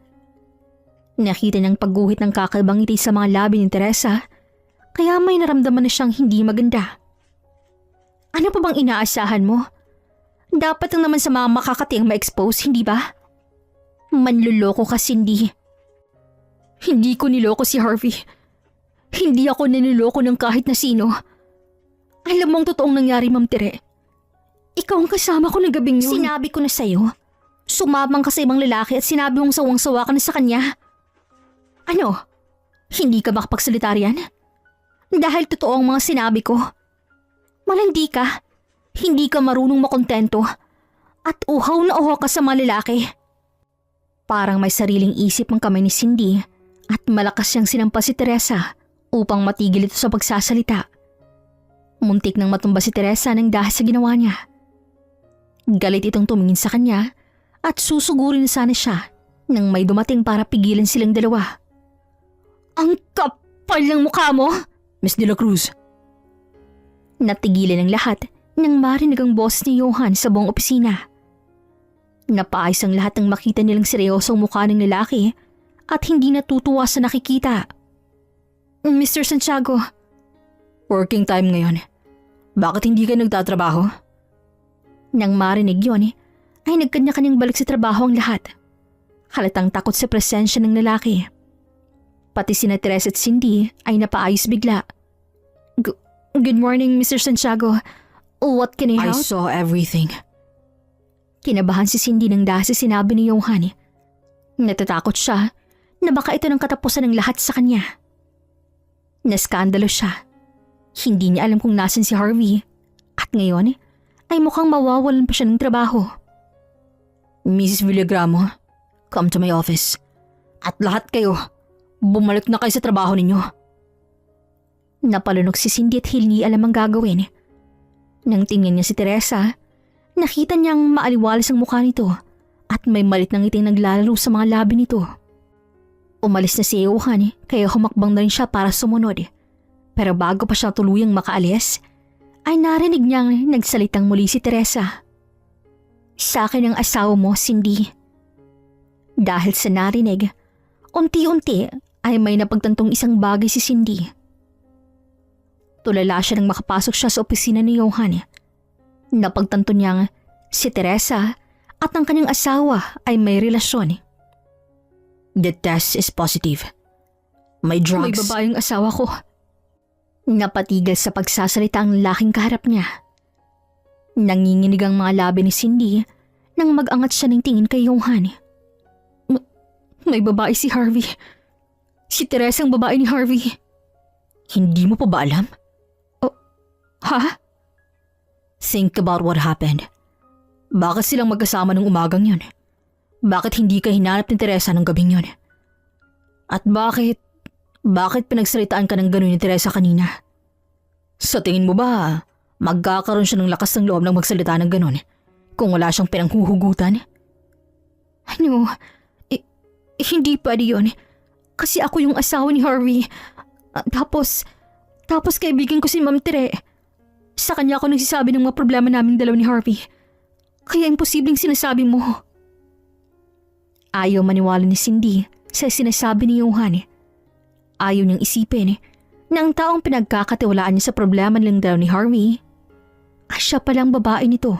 Nakita niyang pagguhit ng kakaibang ngiti sa mga labi ni Teresa, kaya may naramdaman na siyang hindi maganda. Ano pa bang inaasahan mo? Dapat lang naman sa mga makakatiang ma-expose, hindi ba? Manluloko ka, Cindy. Hindi ko niloko si Harvey. Hindi ako naniloko ng kahit na sino. Alam mo ang totoong nangyari, Ma'am Tere. Ikaw ang kasama ko na gabing yun. Sinabi ko na sa'yo. Sumabang ka sa ibang lalaki at sinabi mong sawang-sawa ka na sa kanya. Ano? Hindi ka makapagsalita riyan? Dahil totoo ang mga sinabi ko. Malandi ka. Hindi ka marunong makontento. At uhaw na uhaw ka sa mga lalaki. Parang may sariling isip ang kamay ni Cindy at malakas siyang sinampa si Teresa upang matigil ito sa pagsasalita. Muntik nang matumba si Teresa nang dahil sa ginawa niya. Galit itong tumingin sa kanya at susugurin sana siya nang may dumating para pigilan silang dalawa. Ang kapal ng mukha mo! Miss De La Cruz. Natigilan ang lahat nang marinig ang boses ni Johan sa buong opisina. Napaayos ang lahat ng makita nilang seryosong mukha ng lalaki at hindi natutuwa sa nakikita. Mr. Santiago. Working time ngayon. Bakit hindi ka nagtatrabaho? Nang marinig yon, ay nagkanya-kanyang balik sa trabaho ang lahat. Halatang takot sa presensya ng lalaki. Pati sina Teresa at Cindy ay napaayos bigla. Good morning, Mr. Santiago. What can I I help? saw everything. Kinabahan si Cindy nang dahil sa sinabi ni Johan. Natatakot siya na baka ito ng katapusan ng lahat sa kanya. Naskandalo siya. Hindi niya alam kung nasan si Harvey. At ngayon ay mukhang mawawalan pa siya ng trabaho. Mrs. Villagramo, come to my office. At lahat kayo, bumalik na kayo sa trabaho ninyo. Napalunok si Cindy at hindi alam ang gagawin. Nang tingnan niya si Teresa, nakita niyang maaliwalas ang mukha nito at may malit ng ngiting naglalaro sa mga labi nito. Umalis na si Johan kaya humakbang na rin siya para sumunod. Pero bago pa siya tuluyang makaalis, ay narinig niyang nagsalitang muli si Teresa. Sa akin ang asawa mo, Cindy. Dahil sa narinig, unti-unti ay may napagtantong isang bagay si Cindy. Tulala siya nang makapasok siya sa opisina ni Johan. Napagtanto niyang si Teresa at ang kanyang asawa ay may relasyon. The test is positive. May drugs. May babaeng asawa ko. Napatigil sa pagsasalita ang laking kaharap niya. Nanginginig ang mga labi ni Cindy nang mag-angat siya ng tingin kay Johan. May babae si Harvey. Si Teresa ang babae ni Harvey. Hindi mo pa ba alam? Ha? Think about what happened. Bakit silang magkasama ng umagang yun? Bakit hindi ka hinanap ni Teresa ng gabing yun? At bakit pinagsalitaan ka ng gano'n ni Teresa kanina? Sa tingin mo ba, magkakaroon siya ng lakas ng loob ng magsalita ng gano'n kung wala siyang pinanghuhugutan? Ano? Hindi pwede yun. Kasi ako yung asawa ni Harvey. Tapos kaibigan ko si Ma'am Tere. Sa kanya ako nagsasabi ng mga problema naming dalaw ni Harvey. Kaya imposibleng sinasabi mo. Ayaw maniwala ni Cindy sa sinasabi ni Johan. Ayaw niyang isipin na ang taong pinagkakatiwalaan niya sa problema nilang dalaw ni Harvey ay siya palang babae nito.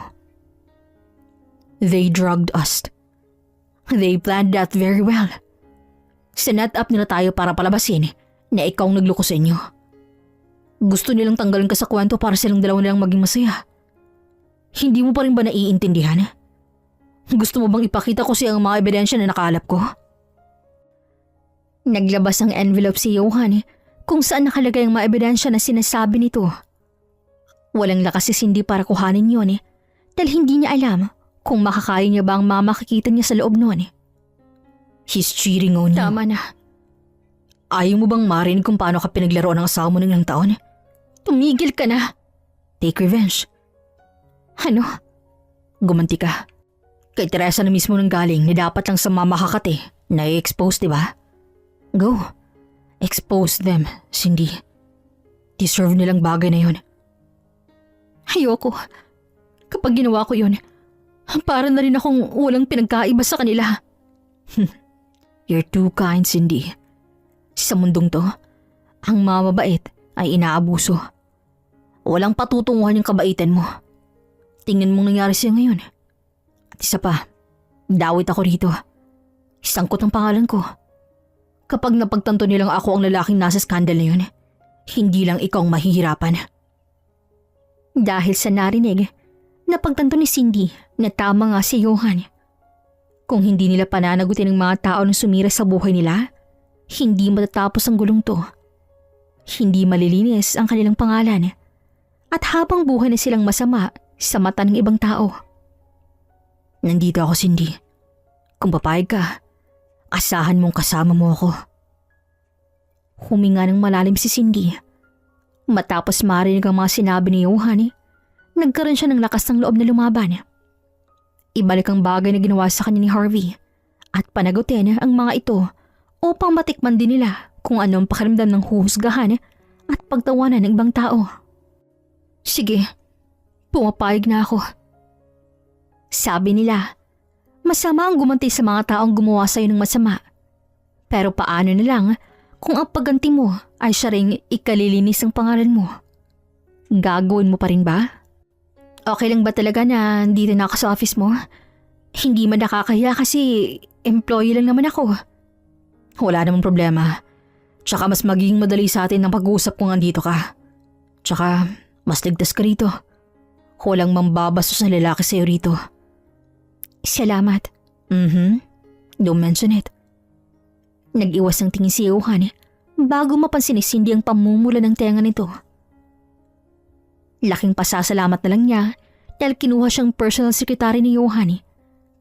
They drugged us. They planned that very well. Sinet up nila tayo para palabasin na ikaw ang nagloko sa inyo. Gusto nilang tanggalin ka sa kwento para silang dalawa nilang maging masaya. Hindi mo pa rin ba naiintindihan? Gusto mo bang ipakita ko siya ang mga ebidensya na nakalap ko? Naglabas ang envelope si Johan kung saan nakalagay ang mga ebidensya na sinasabi nito. Walang lakas si Cindy para kuhanin yon dahil hindi niya alam kung makakaya niya ba ang mga makikita niya sa loob nun. He's cheating on you. Tama na. Ayaw mo bang marinig kung paano ka pinaglaro ng asawa mo ng ilang taon? Tumigil ka na. Take revenge. Ano? Gumanti ka. Kay Teresa na mismo nang galing na dapat lang sa mama kakate na i-expose, diba? Go. Expose them, Cindy. Deserve nilang bagay na yun. Ayoko. Kapag ginawa ko yun, para na rin akong walang pinagkaiba sa kanila. You're too kind, Cindy. Sa mundong to, ang mga mabait ay inaabuso. Walang patutunguhan yung kabaitan mo. Tingnan mong nangyari siya ngayon. At isa pa, dawit ako rito. Isangkot ang pangalan ko. Kapag napagtanto nilang ako ang lalaking nasa skandal na yun, hindi lang ikaw ang mahihirapan. Dahil sa narinig, napagtanto ni Cindy na tama nga si Johan. Kung hindi nila pananagutin ang mga tao na sumira sa buhay nila, hindi matatapos ang gulong to. Hindi malilinis ang kanilang pangalan. At habang buhay na silang masama sa mata ng ibang tao. Nandito ako, Cindy. Kung papayag ka, asahan mong kasama mo ako. Huminga ng malalim si Cindy. Matapos marinig ang mga sinabi ni Johan, nagkaroon siya ng lakas ng loob na lumaban. Ibalik ang bagay na ginawa sa kanya ni Harvey at panagutin ang mga ito upang matikman din nila kung anong pakiramdam ng huhusgahan at pagtawanan ng ibang tao. Sige, pumapayag na ako. Sabi nila, masama ang gumanti sa mga taong gumawa sa'yo ng masama. Pero paano na lang kung ang pagganti mo ay siya ring ikalilinis ang pangalan mo? Gagawin mo pa rin ba? Okay lang ba talaga na dito na ako sa office mo? Hindi man nakakaya kasi employee lang naman ako. Wala namang problema. Tsaka mas magiging madali sa atin ang pag-uusap kung andito ka. Tsaka mas ligtas ka rito. Walang mambabastos na lalaki sa'yo rito. Salamat. Don't mention it. Nag-iwas ang tingin si Johan bago mapansin ni Cindy ang pamumula ng tenga nito. Laking pasasalamat na lang niya dahil kinuha siyang personal secretary ni Johan.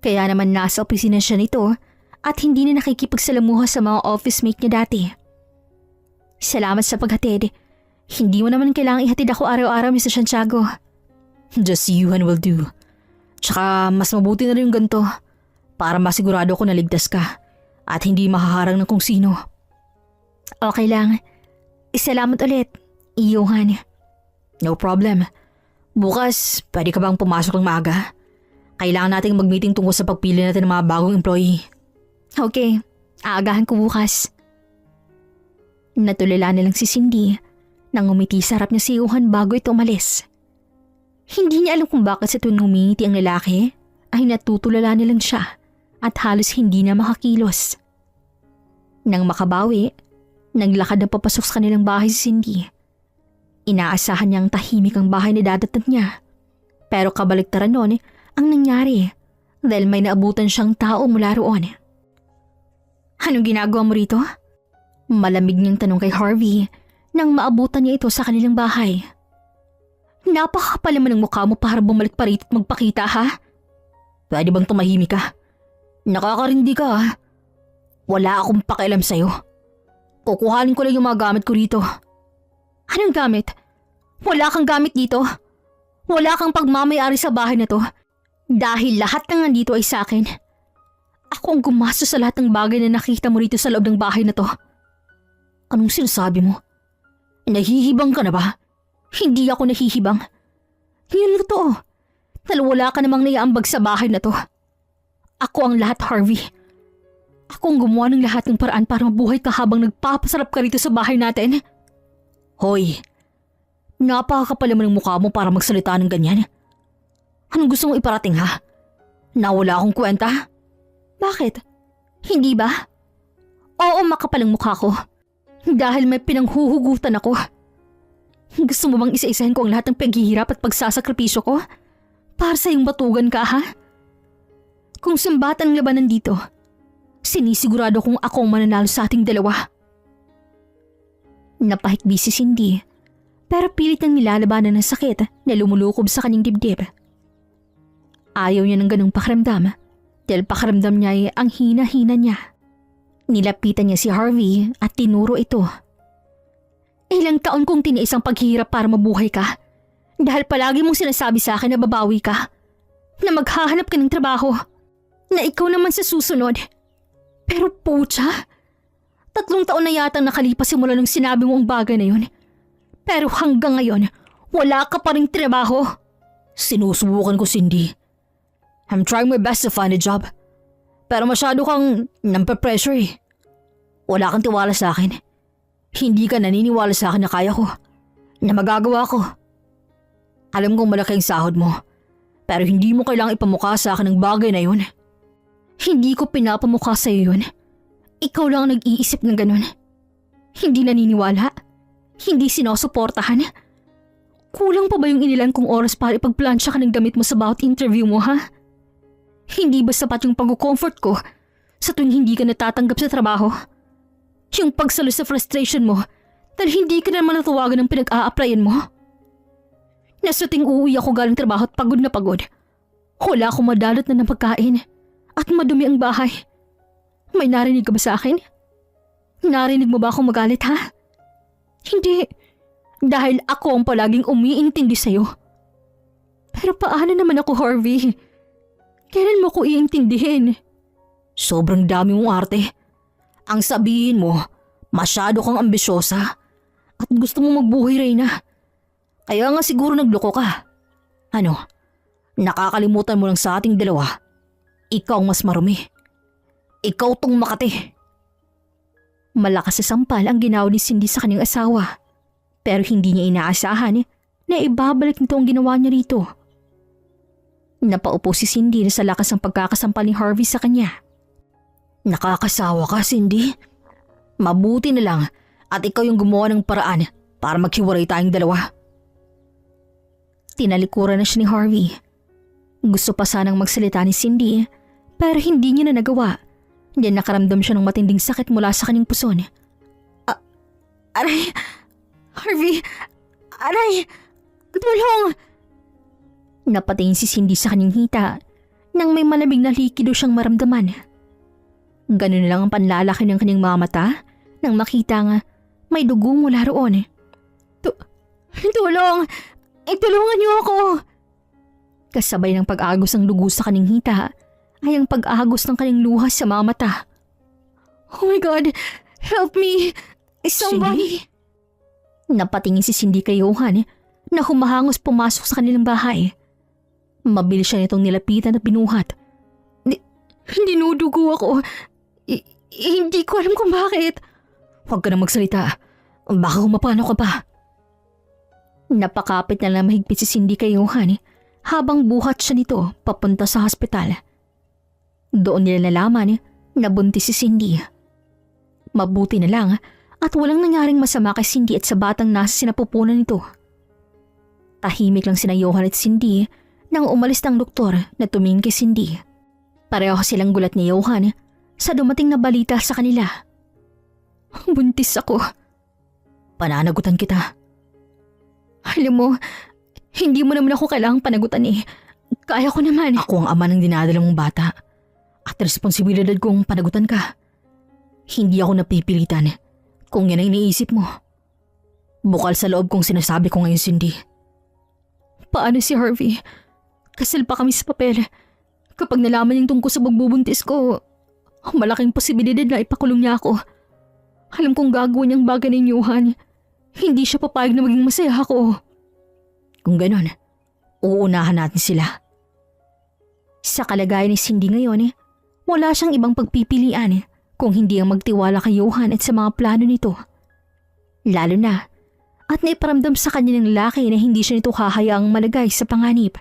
Kaya naman nasa opisina siya nito at hindi na nakikipagsalamuha sa mga office mate niya dati. Salamat sa paghatid. Hindi mo naman kailangang ihatid ako araw-araw, Mr. Santiago. Just Johan will do. Tsaka mas mabuti na rin yung ganito para masigurado ko na ligtas ka at hindi mahaharang ng kung sino. Okay lang. Salamat ulit, Johan. No problem. Bukas, pwede ka bang pumasok ng maaga? Kailangan nating mag-meeting tungkol sa pagpili natin ng mga bagong employee. Okay, aagahan ko bukas. Natulala nilang si Cindy nang umiti sa harap niya si Johan bago ito umalis. Hindi niya alam kung bakit sa tuwing humingiti ang lalaki ay natutulala nilang siya at halos hindi na makakilos. Nang makabawi, naglakad na papasok sa kanilang bahay si Cindy. Inaasahan niyang tahimik ang bahay na dadatnan niya. Pero kabaliktaran nun ang nangyari dahil may naabutan siyang tao mula roon. Anong ginagawa mo rito? Malamig niyang tanong kay Harvey nang maabutan niya ito sa kanilang bahay. Napakakapal naman ng mukha mo para bumalik pa rito at magpakita, ha? Pwede bang tumahimik ka? Nakakarindi ka, ha? Wala akong pakialam sa'yo. Kukuhanin ko lang yung mga gamit ko rito. Anong gamit? Wala kang gamit dito. Wala kang pagmamayari sa bahay na to. Dahil lahat ng nandito ay sa akin. Ako ang gumastos sa lahat ng bagay na nakita mo rito sa loob ng bahay na to. Anong sinasabi mo? Nahihibang ka na ba? Hindi ako nahihibang. Yun totoo. Dahil wala ka namang naiambag sa bahay na to. Ako ang lahat, Harvey. Ako ang gumawa ng lahat ng paraan para mabuhay ka habang nagpapasarap ka rito sa bahay natin. Hoy, napakakapal naman ng mukha mo para magsalita ng ganyan. Anong gusto mong iparating, ha? Na wala akong kwenta? Bakit? Hindi ba? Oo, makapal ang mukha ko. Dahil may pinanghuhugutan ako. Gusto mo bang isa-isahin ko ang lahat ng paghihirap at pagsasakripisyo ko? Para sa iyong batugan ka, ha? Kung sumbatan ang labanan dito, sinisigurado kong ako ang mananalo sa ating dalawa. Napahikbi si Cindy, pero pilit nang nilalabanan ng sakit na lumulukob sa kanyang dibdib. Ayaw niya ng ganong pakiramdam dahil pakiramdam niya ay ang hina-hina niya. Nilapitan niya si Harvey at tinuro ito. Ilang taon kong tiniis ang paghihirap para mabuhay ka dahil palagi mong sinasabi sa akin na babawi ka, na maghahanap ka ng trabaho, na ikaw naman sa susunod. Pero putya, 3 taon na yata nakalipas simula nung sinabi mo ang bagay na yun. Pero hanggang ngayon, wala ka pa ring trabaho. Sinusubukan ko, Cindy. I'm trying my best to find a job. Pero masyado kang nampe-pressure eh. Wala kang tiwala sa akin. Hindi ka naniniwala sa akin na kaya ko, na magagawa ko. Alam kong malaki ang sahod mo, pero hindi mo kailangang ipamukha sa akin ang bagay na yun. Hindi ko pinapamukha sa iyo yun. Ikaw lang ang nag-iisip ng ganun. Hindi naniniwala. Hindi sinusuportahan. Kulang pa ba yung inilan kong oras para ipagplansya ka ng damit mo sa bawat interview mo, ha? Hindi ba sapat yung pag-comfort ko sa tuwing hindi ka natatanggap sa trabaho? Yung pagsalo sa frustration mo dahil hindi ka naman natawagan ng pinag-a-applyan mo? Nasuting uuwi ako galing trabaho at pagod na pagod. Wala akong madalot na ng pagkain at madumi ang bahay. May narinig ka ba sa akin? Narinig mo ba akong magalit, ha? Hindi. Dahil ako ang palaging umiintindi sa'yo. Pero paano naman ako, Harvey? Kailan mo ko iintindihin? Sobrang dami mong arte. Ang sabihin mo, masyado kang ambisyosa at gusto mo magbuhay, Reyna. Kaya nga siguro nagloko ka. Ano, nakakalimutan mo lang sa ating dalawa. Ikaw ang mas marumi. Ikaw tong Makati. Malakas sa sampal ang ginawa ni Cindy sa kanyang asawa. Pero hindi niya inaasahan na ibabalik nito ang ginawa niya rito. Napaupo si Cindy sa lakas ng pagkakasampal ni Harvey sa kanya. Nakakasawa ka, Cindy. Mabuti na lang at ikaw yung gumawa ng paraan para maghiwalay tayong dalawa. Tinalikuran na siya ni Harvey. Gusto pa sanang magsalita ni Cindy pero hindi niya na nagawa. Diyan nakaramdam siya ng matinding sakit mula sa kanyang puson. Aray! Harvey! Aray! Tulong! Napatingin si Cindy sa kanyang hita nang may malamig na likido siyang maramdaman. Ganun na lang ang panlalaki ng kanyang mga mata nang makita nga may dugo mula roon. Tulong! Itulungan niyo ako! Kasabay ng pag-agos ng dugo sa kanyang hita ay ang pag-agos ng kanyang luha sa mga mata. Oh my God! Help me! Somebody! Napatingin si Cindy kay Johan na humahangos pumasok sa kanilang bahay. Mabilis siya nitong nilapitan at binuhat. Dinudugo ako. Hindi ko alam kung bakit. Huwag ka na magsalita. Baka humapano ka pa. Napakapit na lang mahigpit si Cindy kay Johan habang buhat siya nito papunta sa hospital. Doon nila nalaman na buntis si Cindy. Mabuti na lang at walang nangyaring masama kay Cindy at sa batang nasa sinapupunan nito. Tahimik lang sina Johan at Cindy nang umalis ng doktor na tumingin kay Cindy. Pareho silang gulat ni Johan sa dumating na balita sa kanila. Buntis ako. Pananagutan kita. Alam mo, hindi mo naman ako kailangang panagutan eh. Kaya ko naman. Ako ang ama ng dinadala mong bata at responsibilidad kong panagutan ka. Hindi ako napipilitan kung yan ang iniisip mo. Bukal sa loob kong sinasabi ko ngayon, Cindy. Paano si Harvey? Kasal pa kami sa papel. Kapag nalaman niyang tungkol sa pagbubuntis ko, malaking posibilidad na ipakulong niya ako. Alam kong gagawin niyang bagay ni Johan. Hindi siya papayag na maging masaya ako. Kung ganon, uunahan natin sila. Sa kalagayan ni Cindy ngayon, wala siyang ibang pagpipilian kung hindi ang magtiwala kay Johan at sa mga plano nito. Lalo na at naiparamdam sa kanya ng lalaki na hindi siya nito hahayaang malagay sa panganib.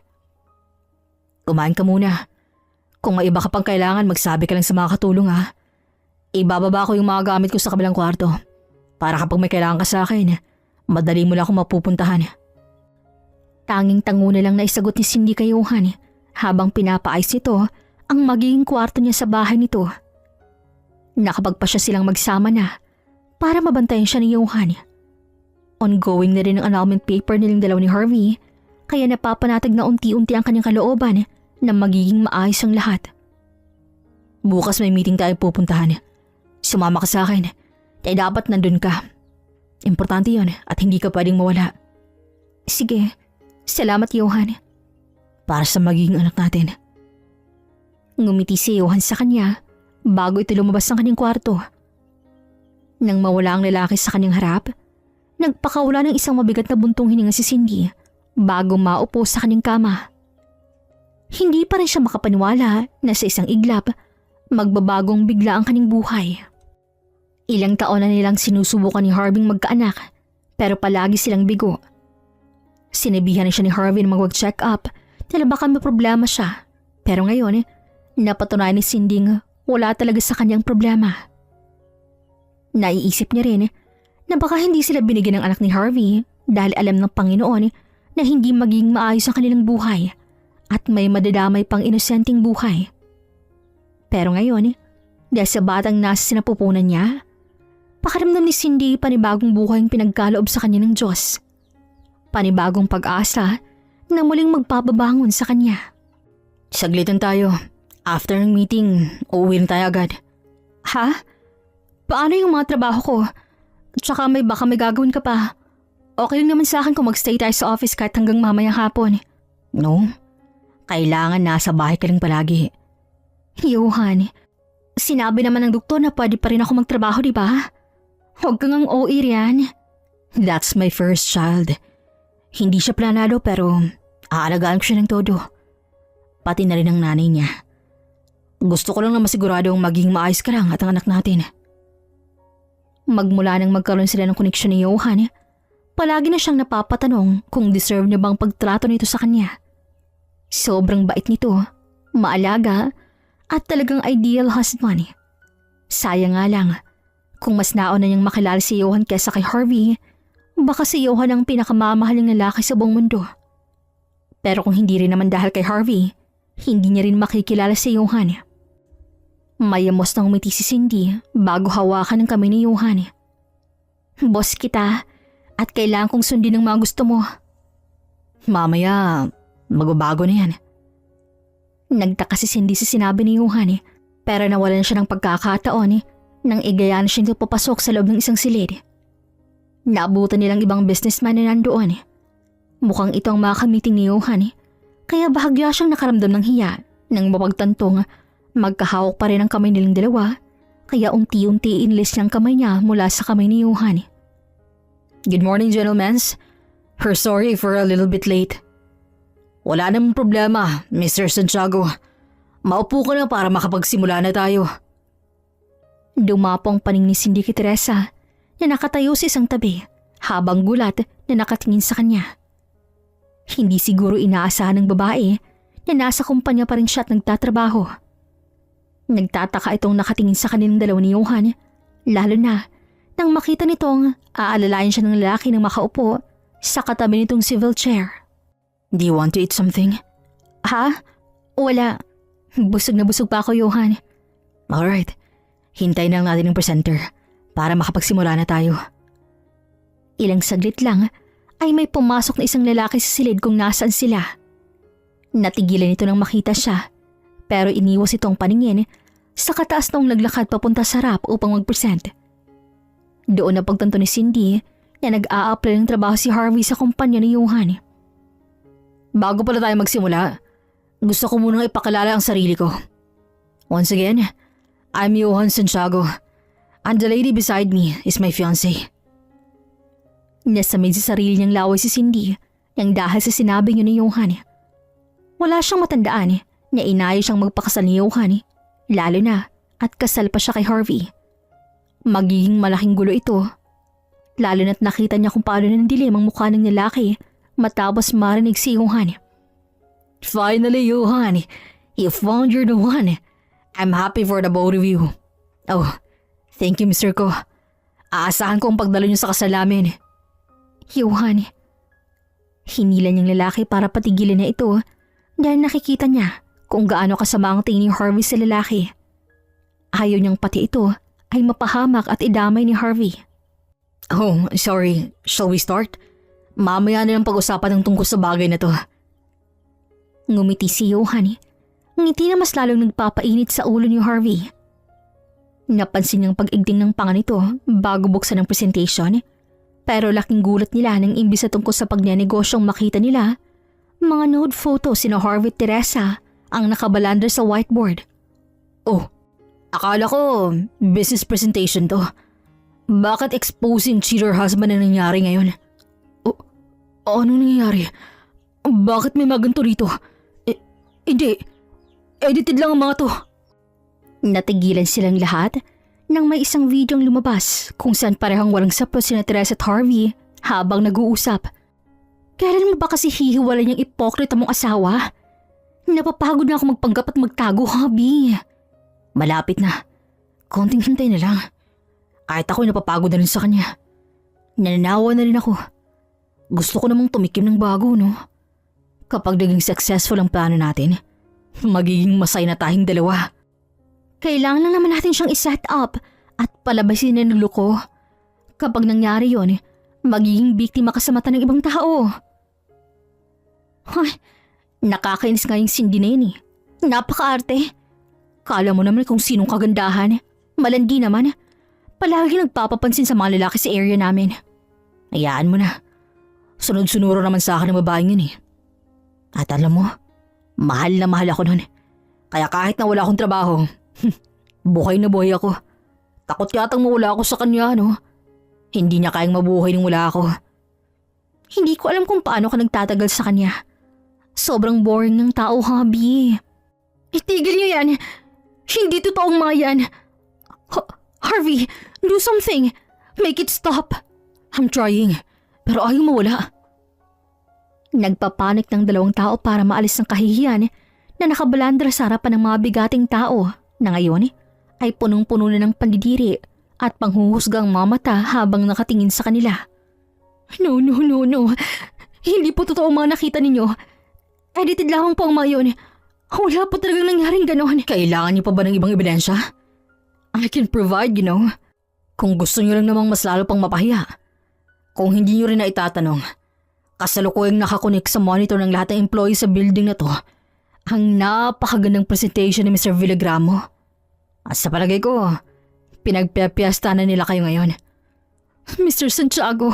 Kumain ka muna. Kung may iba ka pang kailangan, magsabi ka lang sa mga katulong ha. Ibababa ko yung mga gamit ko sa kabilang kwarto. Para kapag may kailangan ka sa akin, madali mo lang akong mapupuntahan. Tanging tango na lang na isagot ni Cindy kay Johan habang pinapaayos nito ang magiging kwarto niya sa bahay nito. Nakapagpa siya silang magsama na para mabantayan siya ni Johan. Ongoing na rin ang annulment paper nilang dalaw ni Harvey, kaya napapanatag na unti-unti ang kanyang kalooban na magiging maayos ang lahat. Bukas may meeting tayong pupuntahan. Sumama ka sa akin. Kaya dapat nandun ka. Importante yon at hindi ka pwedeng mawala. Sige, salamat Johan. Para sa magiging anak natin. Ngumiti si Johan sa kanya bago ito lumabas ng kanyang kwarto. Nang mawala ang lalaki sa kanyang harap, nagpakawala ng isang mabigat na buntong hininga si Cindy bago maupo sa kanyang kama. Hindi pa rin siya makapaniwala na sa isang iglap, magbabagong bigla ang kanyang buhay. Ilang taon na nilang sinusubukan ni Harvey magkaanak pero palagi silang bigo. Sinabihan na siya ni Harvey na mag-check up dahil baka may problema siya. Pero ngayon, napatunayan ni Cindy wala talaga sa kanyang problema. Naiisip niya rin na baka hindi sila binigyan ng anak ni Harvey dahil alam ng Panginoon na hindi magiging maayos ang kanilang buhay at may madadamay pang inosenteng buhay. Pero ngayon, dahil sa batang nasa sinapupunan niya, pakiramdam ni Cindy panibagong buhay ang pinagkaloob sa kanya ng Diyos. Panibagong pag-asa na muling magpapabangon sa kanya. Saglitan tayo. After ng meeting, uuwi na tayo agad. Ha? Paano yung mga trabaho ko? Tsaka baka may gagawin ka pa. Okay lang naman sa akin kung magstay tayo sa office kahit hanggang mamayang hapon. No, kailangan nasa bahay ka lang palagi. Johan, sinabi naman ng doktor na pwede pa rin ako magtrabaho, di ba? Huwag kang ang OA riyan. That's my first child. Hindi siya planado pero aalagaan ko siya ng todo. Pati na rin ang nanay niya. Gusto ko lang na masiguradong maging maayos ka lang at ang anak natin. Magmula nang magkaroon sila ng koneksyon ni Johan, palagi na siyang napapatanong kung deserve niya bang pagtrato nito sa kanya. Sobrang bait nito, maalaga at talagang ideal husband. Sayang nga lang, kung mas nauna niyang makilala si Johan kesa kay Harvey, baka si Johan ang pinakamamahaling lalaki sa buong mundo. Pero kung hindi rin naman dahil kay Harvey, hindi niya rin makikilala si Johan. Mayamos nang umiti si Cindy bago hawakan ng kamay ni Johan. Boss kita at kailangan kong sundin ang mga gusto mo. Mamaya, magbabago na yan. Nagtaka si Cindy sa sinabi ni Johan pero nawalan siya ng pagkakataon nang igayan siya nito papasok sa loob ng isang silid. Naabutan nilang ibang businessman na nandoon. Mukhang ito ang makakamiting ni Johan kaya bahagya siyang nakaramdam ng hiya nang mapagtantong magkahawak pa rin ang kamay nilang dalawa kaya unti-unti inlis niyang kamay niya mula sa kamay ni Johan. Good morning, gentlemen. We're sorry for a little bit late. Wala namang problema, Mr. Santiago. Maupo ka na para makapagsimula na tayo. Dumapo ang paning ni Cindy kay Teresa na nakatayo sa isang tabi habang gulat na nakatingin sa kanya. Hindi siguro inaasahan ng babae na nasa kumpanya pa rin siya at nagtatrabaho. Nagtataka itong nakatingin sa kanilang dalawa ni Johan, lalo na nang makita nitong aalalayan siya ng lalaki nang makaupo sa katabi nitong swivel chair. Do you want to eat something? Ha? Wala. Busog na busog pa ako, Johan. Alright. Hintayin lang natin ang presenter para makapagsimula na tayo. Ilang saglit lang ay may pumasok na isang lalaki sa silid kung nasaan sila. Natigilan ito nang makita siya pero iniwas itong paningin sa kataas nung naglakad papunta sa harap upang mag-present. Doon na pagtanto ni Cindy na nag-a-apply ng trabaho si Harvey sa kumpanya ni Johan. Bago pala tayo magsimula, gusto ko munang ipakilala ang sarili ko. Once again, I'm Johan Santiago, and the lady beside me is my fiancé. Nasamid sa sarili niyang laway si Cindy nang dahil sa sinabi niyo ni Johan. Wala siyang matandaan na inayo siyang magpakasal ni Johan, lalo na at kasal pa siya kay Harvey. Magiging malaking gulo ito, lalo na't nakita niya kung paano nandilim ang mukha ng lalaki matapos marinig si Johan. Finally, Johan, You found you're the one. I'm happy for the both of you. Oh, thank you, Mr. Ko. Aasahan ko ang pagdalo niyo sa kasal namin. Johan, hinila niyang lalaki para patigilan niya ito dahil nakikita niya kung gaano kasama ang tingin ni Harvey sa lalaki. Ayaw niyang pati ito ay mapahamak at idamay ni Harvey. Oh, sorry. Shall we start? Mamaya na lang pag-usapan ng tungkol sa bagay na to. Ngumiti si Johan. Ngiti na mas lalong nagpapainit sa ulo ni Harvey. Napansin niyang pag-igting ng panga nito bago buksan ang presentation. Pero laking gulat nila nang imbis na tungkol sa pagnyanegosyong makita nila, mga nude photos sina Harvey at Teresa ang nakabalandra sa whiteboard. Oh, akala ko business presentation to. Bakit exposing cheater husband na nangyari ngayon? Oh, anong nangyayari? Bakit may maganto rito? Hindi. Edited lang ang mga to. Natigilan silang lahat nang may isang videong lumabas kung saan parehang walang saplo sina Teresa at Harvey habang nag-uusap. Kailan mo ba kasi hihiwalay niyang ipokrita mong asawa? Napapagod na ako magpanggap at magtago, Habi. Malapit na. Konting hintay na lang. Kahit ako'y napapagod na rin sa kanya. Nananawa na rin ako. Gusto ko namang tumikim ng bago, no? Kapag naging successful ang plano natin, magiging masaya na tayong dalawa. Kailangan lang naman natin siyang iset up at palabasin na ng loko. Kapag nangyari yon, magiging biktima ka sa mata ng ibang tao. Ay, nakakainis nga yung Cindy na yun eh. Napaka-arte. Kala mo naman kung sinong kagandahan. Malandi naman. Palagi nagpapapansin sa mga lalaki sa area namin. Hayaan mo na. Sunod-sunuro naman sa akin ang babaeng yun eh. At alam mo, mahal na mahal ako nun. Kaya kahit na wala akong trabaho, buhay na buhay ako. Takot yatang mawala ako sa kanya, no? Hindi niya kayang mabuhay nang wala ako. Hindi ko alam kung paano ka nagtatagal sa kanya. Sobrang boring ng tao, Habi. Itigil niyo yan. Hindi totoong mga yan. Harvey, do something. Make it stop. I'm trying, pero ayaw mawala. Nagpapanik ng dalawang tao para maalis ng kahihiyan na nakabalandra sa harapan ng mga bigating tao na ngayon ay punong-puno na ng pandidiri at panghuhusgang mga mata habang nakatingin sa kanila. No. Hindi po totoo ang mga nakita ninyo. Edited lamang po ang mga yun. Wala po talagang nangyaring ganon. Kailangan niyo pa ba ng ibang ebidensya? I can provide, you know. Kung gusto niyo lang namang mas lalo pang mapahiya. Kung hindi niyo rin na itatanong, kasalukuyang nakakonek sa monitor ng lahat ng employees sa building na to ang napakagandang presentation ni Mr. Villagramo. At sa palagay ko, pinagpepiesta na nila kayo ngayon. Mr. Santiago.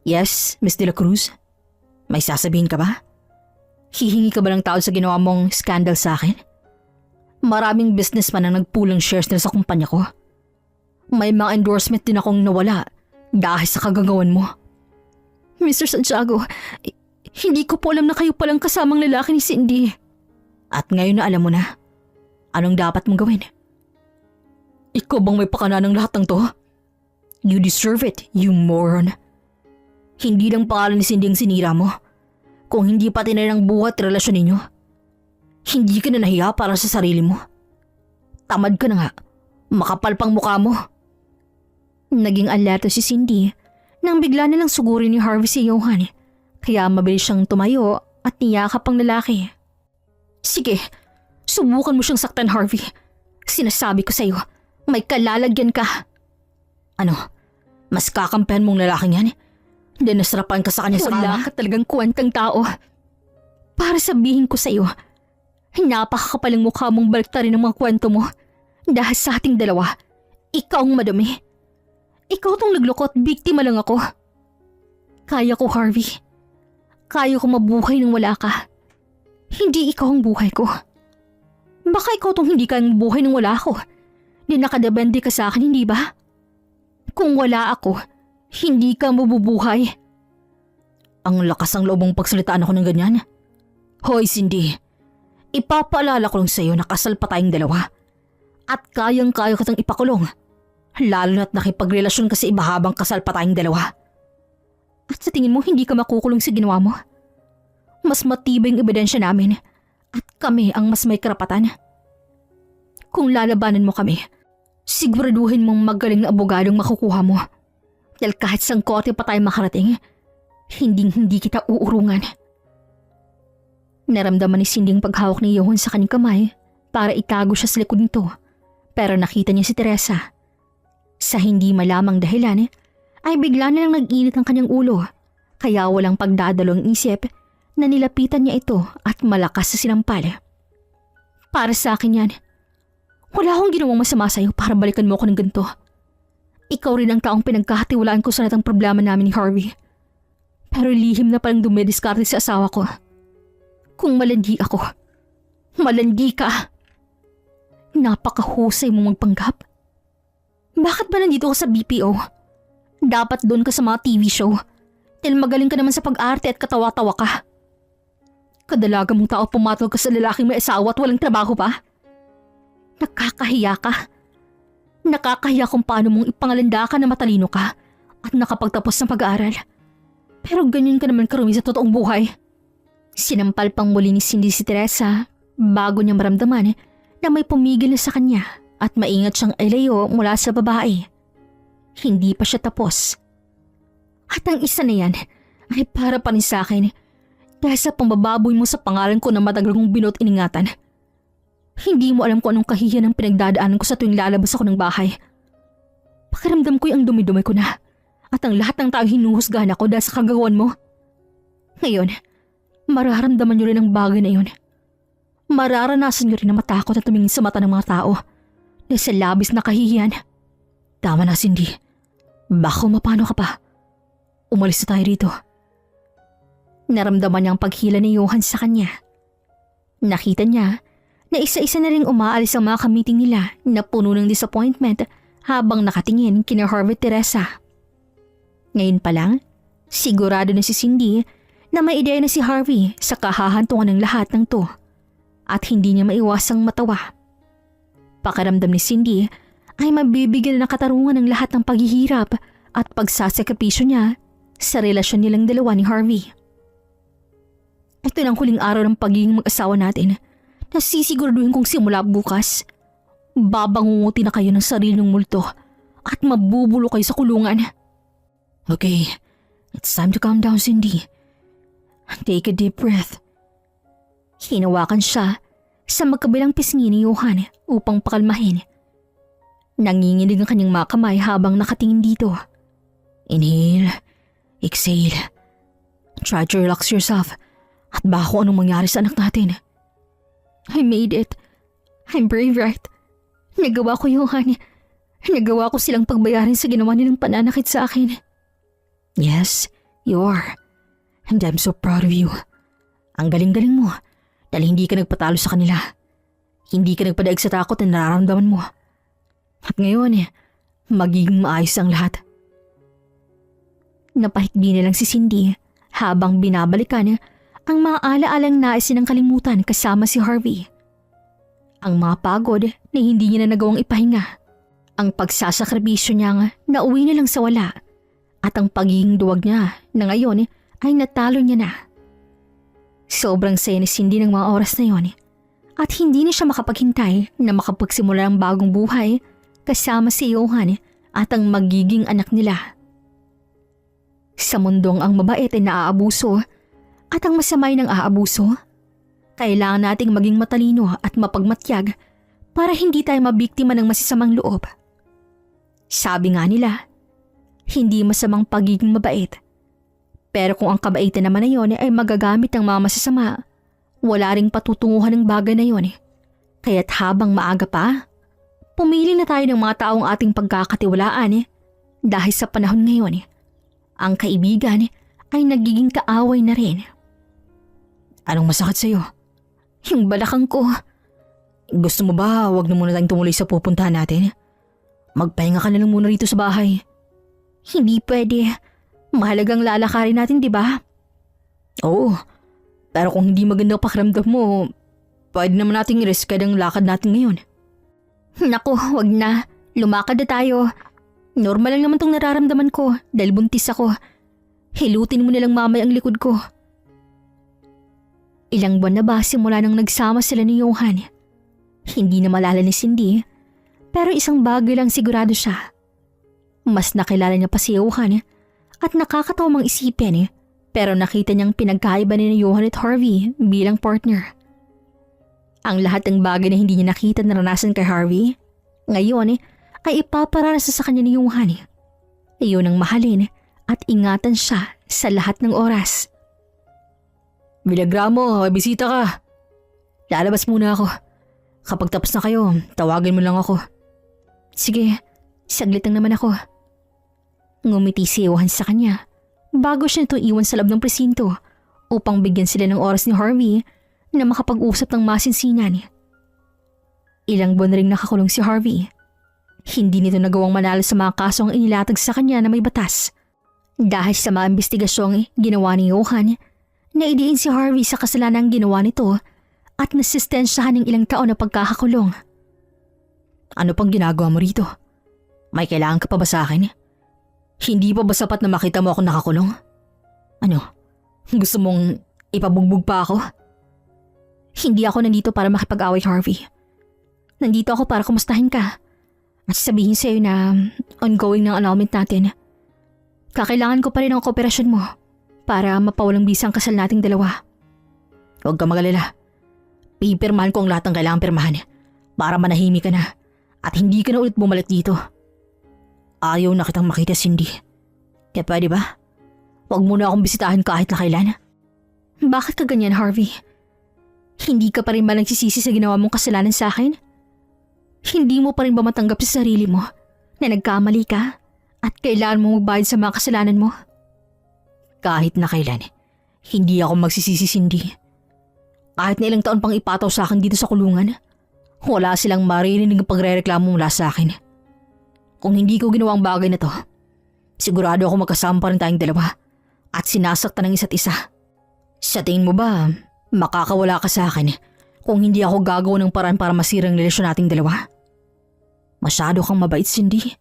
Yes, Miss De La Cruz. May sasabihin ka ba? Hihingi ka ba ng tawad sa ginawa mong scandal sa akin? Maraming businessman ang nagpulang shares nila sa kumpanya ko. May mga endorsement din akong nawala dahil sa kagagawan mo. Mr. Santiago, hindi ko po alam na kayo palang kasamang lalaki ni Cindy. At ngayon na alam mo na, anong dapat mong gawin? Ikaw bang may pakana ng lahat ng to? You deserve it, you moron. Hindi lang pangalan ni Cindy ang sinira mo. Kung hindi pati na ng buhat relasyon ninyo. Hindi ka na nahiya para sa sarili mo. Tamad ka na nga. Makapal pang mukha mo. Naging alerto si Cindy nang bigla na lang sugurin ni Harvey si Johan. Kaya mabilis siyang tumayo at niyakap ang lalaki. Sige, subukan mo siyang saktan, Harvey. Sinasabi ko sa'yo, may kalalagyan ka. Ano? Mas kakampihan mong lalaking yan? Hindi nasarapan ka sa kanya sa kama? Wala ka talagang kwentang tao. Para sabihin ko sa'yo, napakakapalang mukha mong baliktarin ng mga kwento mo. Dahil sa ating dalawa, ikaw ang madumi. Ikaw tong nagloko at biktima lang ako. Kaya ko, Harvey. Kaya ko mabuhay nang wala ka. Hindi ikaw ang buhay ko. Baka ikaw tong hindi kayang buhay nang wala ako. Di nakadepende ka sa akin, hindi ba? Kung wala ako, hindi ka mabubuhay. Ang lakas ang loob mong pagsalitaan ako ng ganyan. Hoy, Cindy. Ipapaalala ko lang sa'yo na kasal pa tayong dalawa. At kayang-kaya kitang ipakulong. Lalo na't nakipagrelasyon ka sa iba habang kasal pa tayong dalawa. At sa tingin mo hindi ka makukulong sa ginawa mo? Mas matibay ang ebidensya namin At kami ang mas may karapatan. Kung lalabanan mo kami, siguraduhin mong magaling na abogadong makukuha mo. Dahil kahit sang korte pa tayo makarating, hindi kita uurungan. Naramdaman ni Cindy ang paghawak ni Johan sa kanyang kamay para itago siya sa likod nito. Pero nakita niya si Teresa. Sa hindi malamang dahilan, ay bigla na lang nag-init ang kanyang ulo. Kaya walang pagdadalawang isip na nilapitan niya ito at malakas sa sinampal. Para sa akin yan. Wala akong ginawang masama sa'yo para balikan mo ako ng ganito. Ikaw rin ang taong pinagkakatiwalaan ko sa lahat ng problema namin ni Harvey. Pero lihim na palang dumidiskarte sa asawa ko. Kung malandi ako, malandi ka. Napakahusay mo magpanggap. Bakit ba nandito ka sa BPO? Dapat doon ka sa mga TV show. Dahil magaling ka naman sa pag-arte at katawa-tawa ka. Kadalaga mong tao pumatol ka sa lalaking may asawa at walang trabaho pa. Nakakahiya ka. Nakakahiya kung paano mong ipangalanda ka na matalino ka at nakapagtapos ng pag-aaral. Pero ganyan ka naman karumi sa totoong buhay. Sinampal pang muli ni Cindy si Teresa bago niya maramdaman na may pumigil na sa kanya at maingat siyang ilayo mula sa babae. Hindi pa siya tapos. At ang isa na yan ay para pa rin sa akin dahil sa pambababoy mo sa pangalan ko na matagal kong binot iningatan. Hindi mo alam kung anong kahihiyan ang pinagdadaanan ko sa tuwing lalabas ako ng bahay. Pakiramdam ko'y ang dumi-dumi ko na at ang lahat ng tao hinuhusgahan ako dahil sa kagawan mo. Ngayon, mararamdaman niyo rin ang bagay na yun. Mararanasan niyo rin na matakot at tumingin sa mata ng mga tao dahil sa labis na kahihiyan. Tama na, Cindy. Baka mapano ka pa. Umalis na tayo rito. Naramdaman niya ang paghila ni Johan sa kanya. Nakita niya na isa-isa na ring umaalis ang mga kamiting nila na puno ng disappointment habang nakatingin kina Harvey at Teresa. Ngayon pa lang, sigurado na si Cindy na may ideya na si Harvey sa kahahantungan ng lahat ng to at hindi niya maiwasang matawa. Pakiramdam ni Cindy ay mabibigyan ng katarungan ng lahat ng paghihirap at pagsasakripisyo niya sa relasyon nilang dalawa ni Harvey. Ito na ang huling araw ng pagiging mag-asawa natin na sisiguraduhin kong simula bukas. Babangunguti na kayo ng sarili ng multo at mabubulo kayo sa kulungan. Okay, it's time to calm down, Cindy. Take a deep breath. Hinawakan siya sa magkabilang pisngi ni Johan upang pakalmahin. Nanginginig ang kanyang mga kamay habang nakatingin dito. Inhale, exhale. Try to relax yourself at baka kung anong mangyari sa anak natin. I made it. I'm brave, right? Nagawa ko, Johan. Nagawa ko silang pagbayarin sa ginawa nilang pananakit sa akin. Yes, you are. And I'm so proud of you. Ang galing-galing mo dahil hindi ka nagpatalo sa kanila. Hindi ka nagpadaig sa takot na nararamdaman mo. At ngayon, magiging maayos ang lahat. Napahikbi na lang si Cindy habang binabalikan ang mga ala-alang nais ng kalimutan kasama si Harvey. Ang mga pagod na hindi niya na nagawang ipahinga. Ang pagsasakripisyo niyang nauwi na lang sa wala. At ang pagiging duwag niya na ngayon ay natalo niya na. Sobrang saya ni Cindy ng mga oras na yon. At hindi na siya makapaghintay na makapagsimula ng bagong buhay kasama si Johan at ang magiging anak nila. Sa mundong ang mabait ay naaabuso at ang masamay ng aabuso, kailangan nating maging matalino at mapagmatyag para hindi tayo mabiktima ng masisamang loob. Sabi nga nila, hindi masamang pagiging mabait. Pero kung ang kabaitan naman na yon ay magagamit ng mga masasama, wala ring patutunguhan ng bagay na yon. Kaya't habang maaga pa, pumili na tayo ng mga taong ating pagkakatiwalaan dahil sa panahon ngayon, ang kaibigan ay nagiging kaaway na rin. Anong masakit sa'yo? Yung balakang ko. Gusto mo ba wag na muna tayong tumuloy sa pupuntahan natin? Magpahinga ka na lang muna rito sa bahay. Hindi pwede. Mahalagang lalakarin natin, di ba? Oo. Pero kung hindi maganda ang pakiramdam mo, pwede naman nating i-risk ang lakad natin ngayon. Naku, wag na. Lumakad na tayo. Normal lang naman tong nararamdaman ko dahil buntis ako. Hilutin mo nilang mamay ang likod ko. Ilang buwan na ba simula nang nagsama sila ni Johan? Hindi na malala ni Cindy, pero isang bagay lang sigurado siya. Mas nakilala niya pa si Johan at nakakatawa mang isipin pero nakita niyang pinagkaiba ni Johan at Harvey bilang partner. Ang lahat ng bagay na hindi niya nakita naranasan kay Harvey, ngayon ay ipaparanasan sa kanya ni Johan. Iyon ang mahalin at ingatan siya sa lahat ng oras. Milagramo, may bisita ka. Lalabas muna ako. Kapag tapos na kayo, tawagin mo lang ako. Sige, saglit lang naman ako. Ngumiti si Johan sa kanya bago siya nito iwan sa loob ng presinto upang bigyan sila ng oras ni Harvey na makapag-usap ng masinsinan. Ilang buwan ring nakakulong si Harvey. Hindi nito nagawang manalo sa mga kasong inilatag sa kanya na may batas. Dahil sa mga investigasyong ginawa ni Johan, naidiin si Harvey sa kasalanang ginawa nito at nasistensyahan ng ilang taon na pagkakakulong. Ano pang ginagawa mo rito? May kailangan ka pa ba sa akin? Hindi pa ba sapat na makita mo ako nakakulong? Ano? Gusto mong ipabugbog pa ako? Hindi ako nandito para makipag-away, Harvey. Nandito ako para kumustahin ka at sabihin sa'yo na ongoing ng annulment natin. Kakailangan ko pa rin ang kooperasyon mo para mapawalang bisa ang kasal nating dalawa. Huwag ka magalala. Pipirmahan ko ang lahat ng kailangan pirmahan para manahimik ka na at hindi ka na ulit bumalik dito. Ayaw na kitang makita, Cindy. Kaya pwede ba? Huwag mo na akong bisitahin kahit na kailan. Bakit ka ganyan, Harvey? Hindi ka pa rin ba nagsisisi sa ginawa mong kasalanan sa akin? Hindi mo pa rin ba matanggap sa sarili mo na nagkamali ka at kailangan mong magbayad sa mga kasalanan mo? Kahit na kailan, hindi ako magsisisi, Cindy. Kahit na ilang taon pang ipataw sa akin dito sa kulungan, wala silang maririnig ang pagrereklamo mula sa akin. Kung hindi ko ginawa ang bagay na to, sigurado ako magkasama pa rin tayong dalawa at sinasaktan ng isa't isa. Sa tingin mo ba, makakawala ka sa akin kung hindi ako gagawa ng paraan para masira ang relasyon nating dalawa? Masyado kang mabait, Cindy.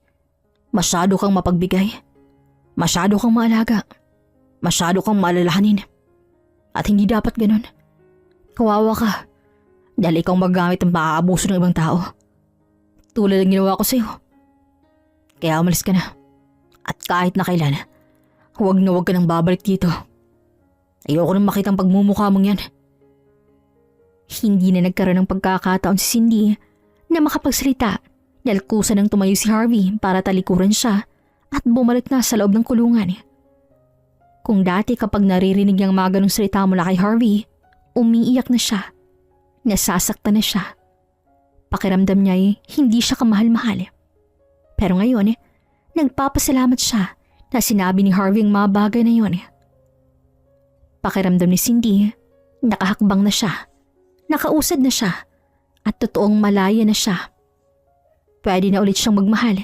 Masyado kang mapagbigay. Masyado kang maalaga. Masyado kang maalalahanin. At hindi dapat ganun. Kawawa ka dahil ikaw magamit ng pang-aabuso ng ibang tao. Tulad ng ginawa ko sa'yo. Kaya umalis ka na. At kahit na kailan, huwag na huwag ka nang babalik dito. Ayoko nang makita ang pagmumukha mong yan. Hindi na nagkaroon ng pagkakataon si Cindy na makapagsalita dahil kusa nang tumayo si Harvey para talikuran siya at bumalik na sa loob ng kulungan. Kung dati kapag naririnig niyang mga ganong salita mula kay Harvey, umiiyak na siya. Nasasaktan na siya. Pakiramdam niya ay hindi siya kamahal-mahal. Pero ngayon, nagpapasalamat siya na sinabi ni Harvey ang mga bagay na yon. Pakiramdam ni Cindy, nakahakbang na siya, nakausad na siya, at totoong malaya na siya. Pwede na ulit siyang magmahal.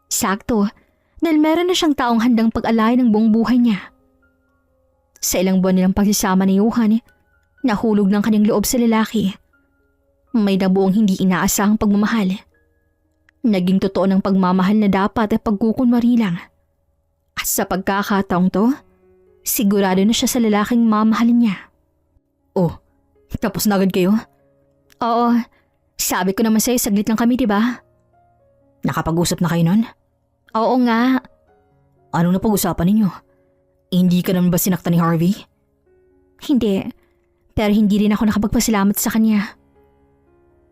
Sakto, dahil meron na siyang taong handang pag-alay ng buong buhay niya. Sa ilang buwan nilang pagsasama ni Johan, nahulog ng kanyang loob sa lalaki. May nabuong hindi inaasahang pagmamahal. Naging totoo ng pagmamahal na dapat ay pagkukunwari lang. At sa pagkakataong to, sigurado na siya sa lalaking mamahalin niya. Oh, tapos na agad kayo? Oo, sabi ko naman sa'yo saglit lang kami, diba? Nakapag-usap na kayo nun? Oo nga. Anong napag-usapan ninyo? Hindi ka naman ba sinaktan ni Harvey? Hindi, pero hindi rin ako nakapagpasalamat sa kanya.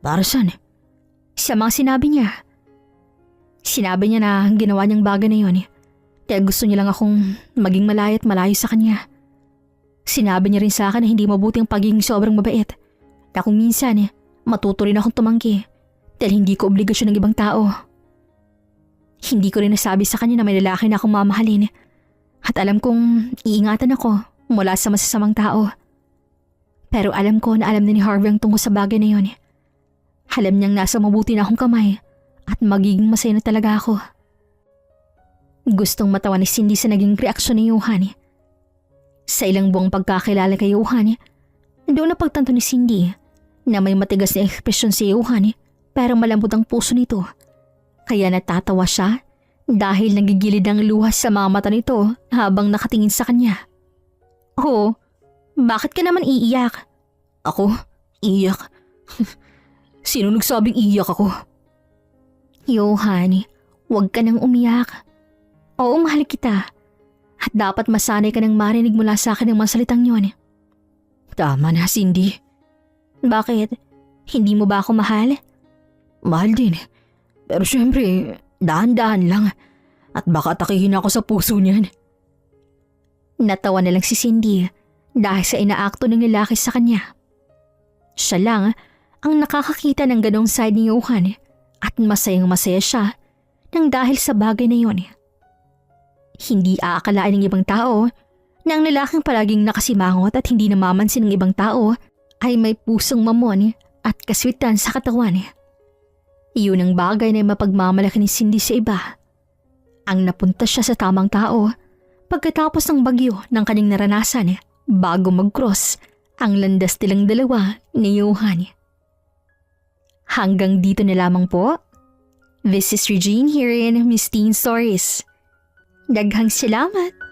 Para saan? Sa mga sinabi niya. Sinabi niya na ginawa niyang bagay na yun dahil gusto niya lang akong maging malaya at malayo sa kanya. Sinabi niya rin sa akin na hindi mabuti ang pagiging sobrang mabait. Na kung minsan, matuto rin akong tumangki dahil hindi ko obligasyon ng ibang tao. Hindi ko rin nasabi sa kanya na may lalaki na akong mamahalin at alam kong iingatan ako mula sa masasamang tao. Pero alam ko na alam na ni Harvey ang tungkol sa bagay na yun. Alam niyang nasa mabuti na akong kamay at magiging masaya na talaga ako. Gustong matawa ni Cindy sa naging reaksyon ni Johan. Sa ilang buwang pagkakilala kay Johan, doon napagtanto ni Cindy na may matigas na ekspresyon si Johan pero malambot ang puso nito. Kaya natatawa siya dahil nagigilid ang luha sa mga mata nito habang nakatingin sa kanya. Oo, Bakit ka naman iiyak? Ako? Iyak? Sino nagsabing iyak ako? Johan, huwag ka nang umiyak. Oo, mahal kita. At dapat masanay ka nang marinig mula sa akin ng mga salitang yun. Tama na, Cindy. Bakit? Hindi mo ba ako mahal? Mahal din. Pero syempre, dahan-dahan lang. At baka atakihin ako sa puso niyan. Natawa na lang si Cindy dahil sa inaakto ng lalaki sa kanya. Siya lang ang nakakakita ng ganong side ni Johan at masayang masaya siya nang dahil sa bagay na yon. Hindi aakalain ng ibang tao na ang lalaking palaging nakasimangot at hindi namamansin ng ibang tao ay may pusong mamon at kaswitan sa katawan. Iyon ang bagay na mapagmamalaki ni Cindy sa iba. Ang napunta siya sa tamang tao pagkatapos ng bagyo ng kanyang naranasan bago mag-cross ang landas nilang dalawa ni Johan. Hanggang dito na lamang po. This is Regine here in Miss Teen Stories. Daghang salamat!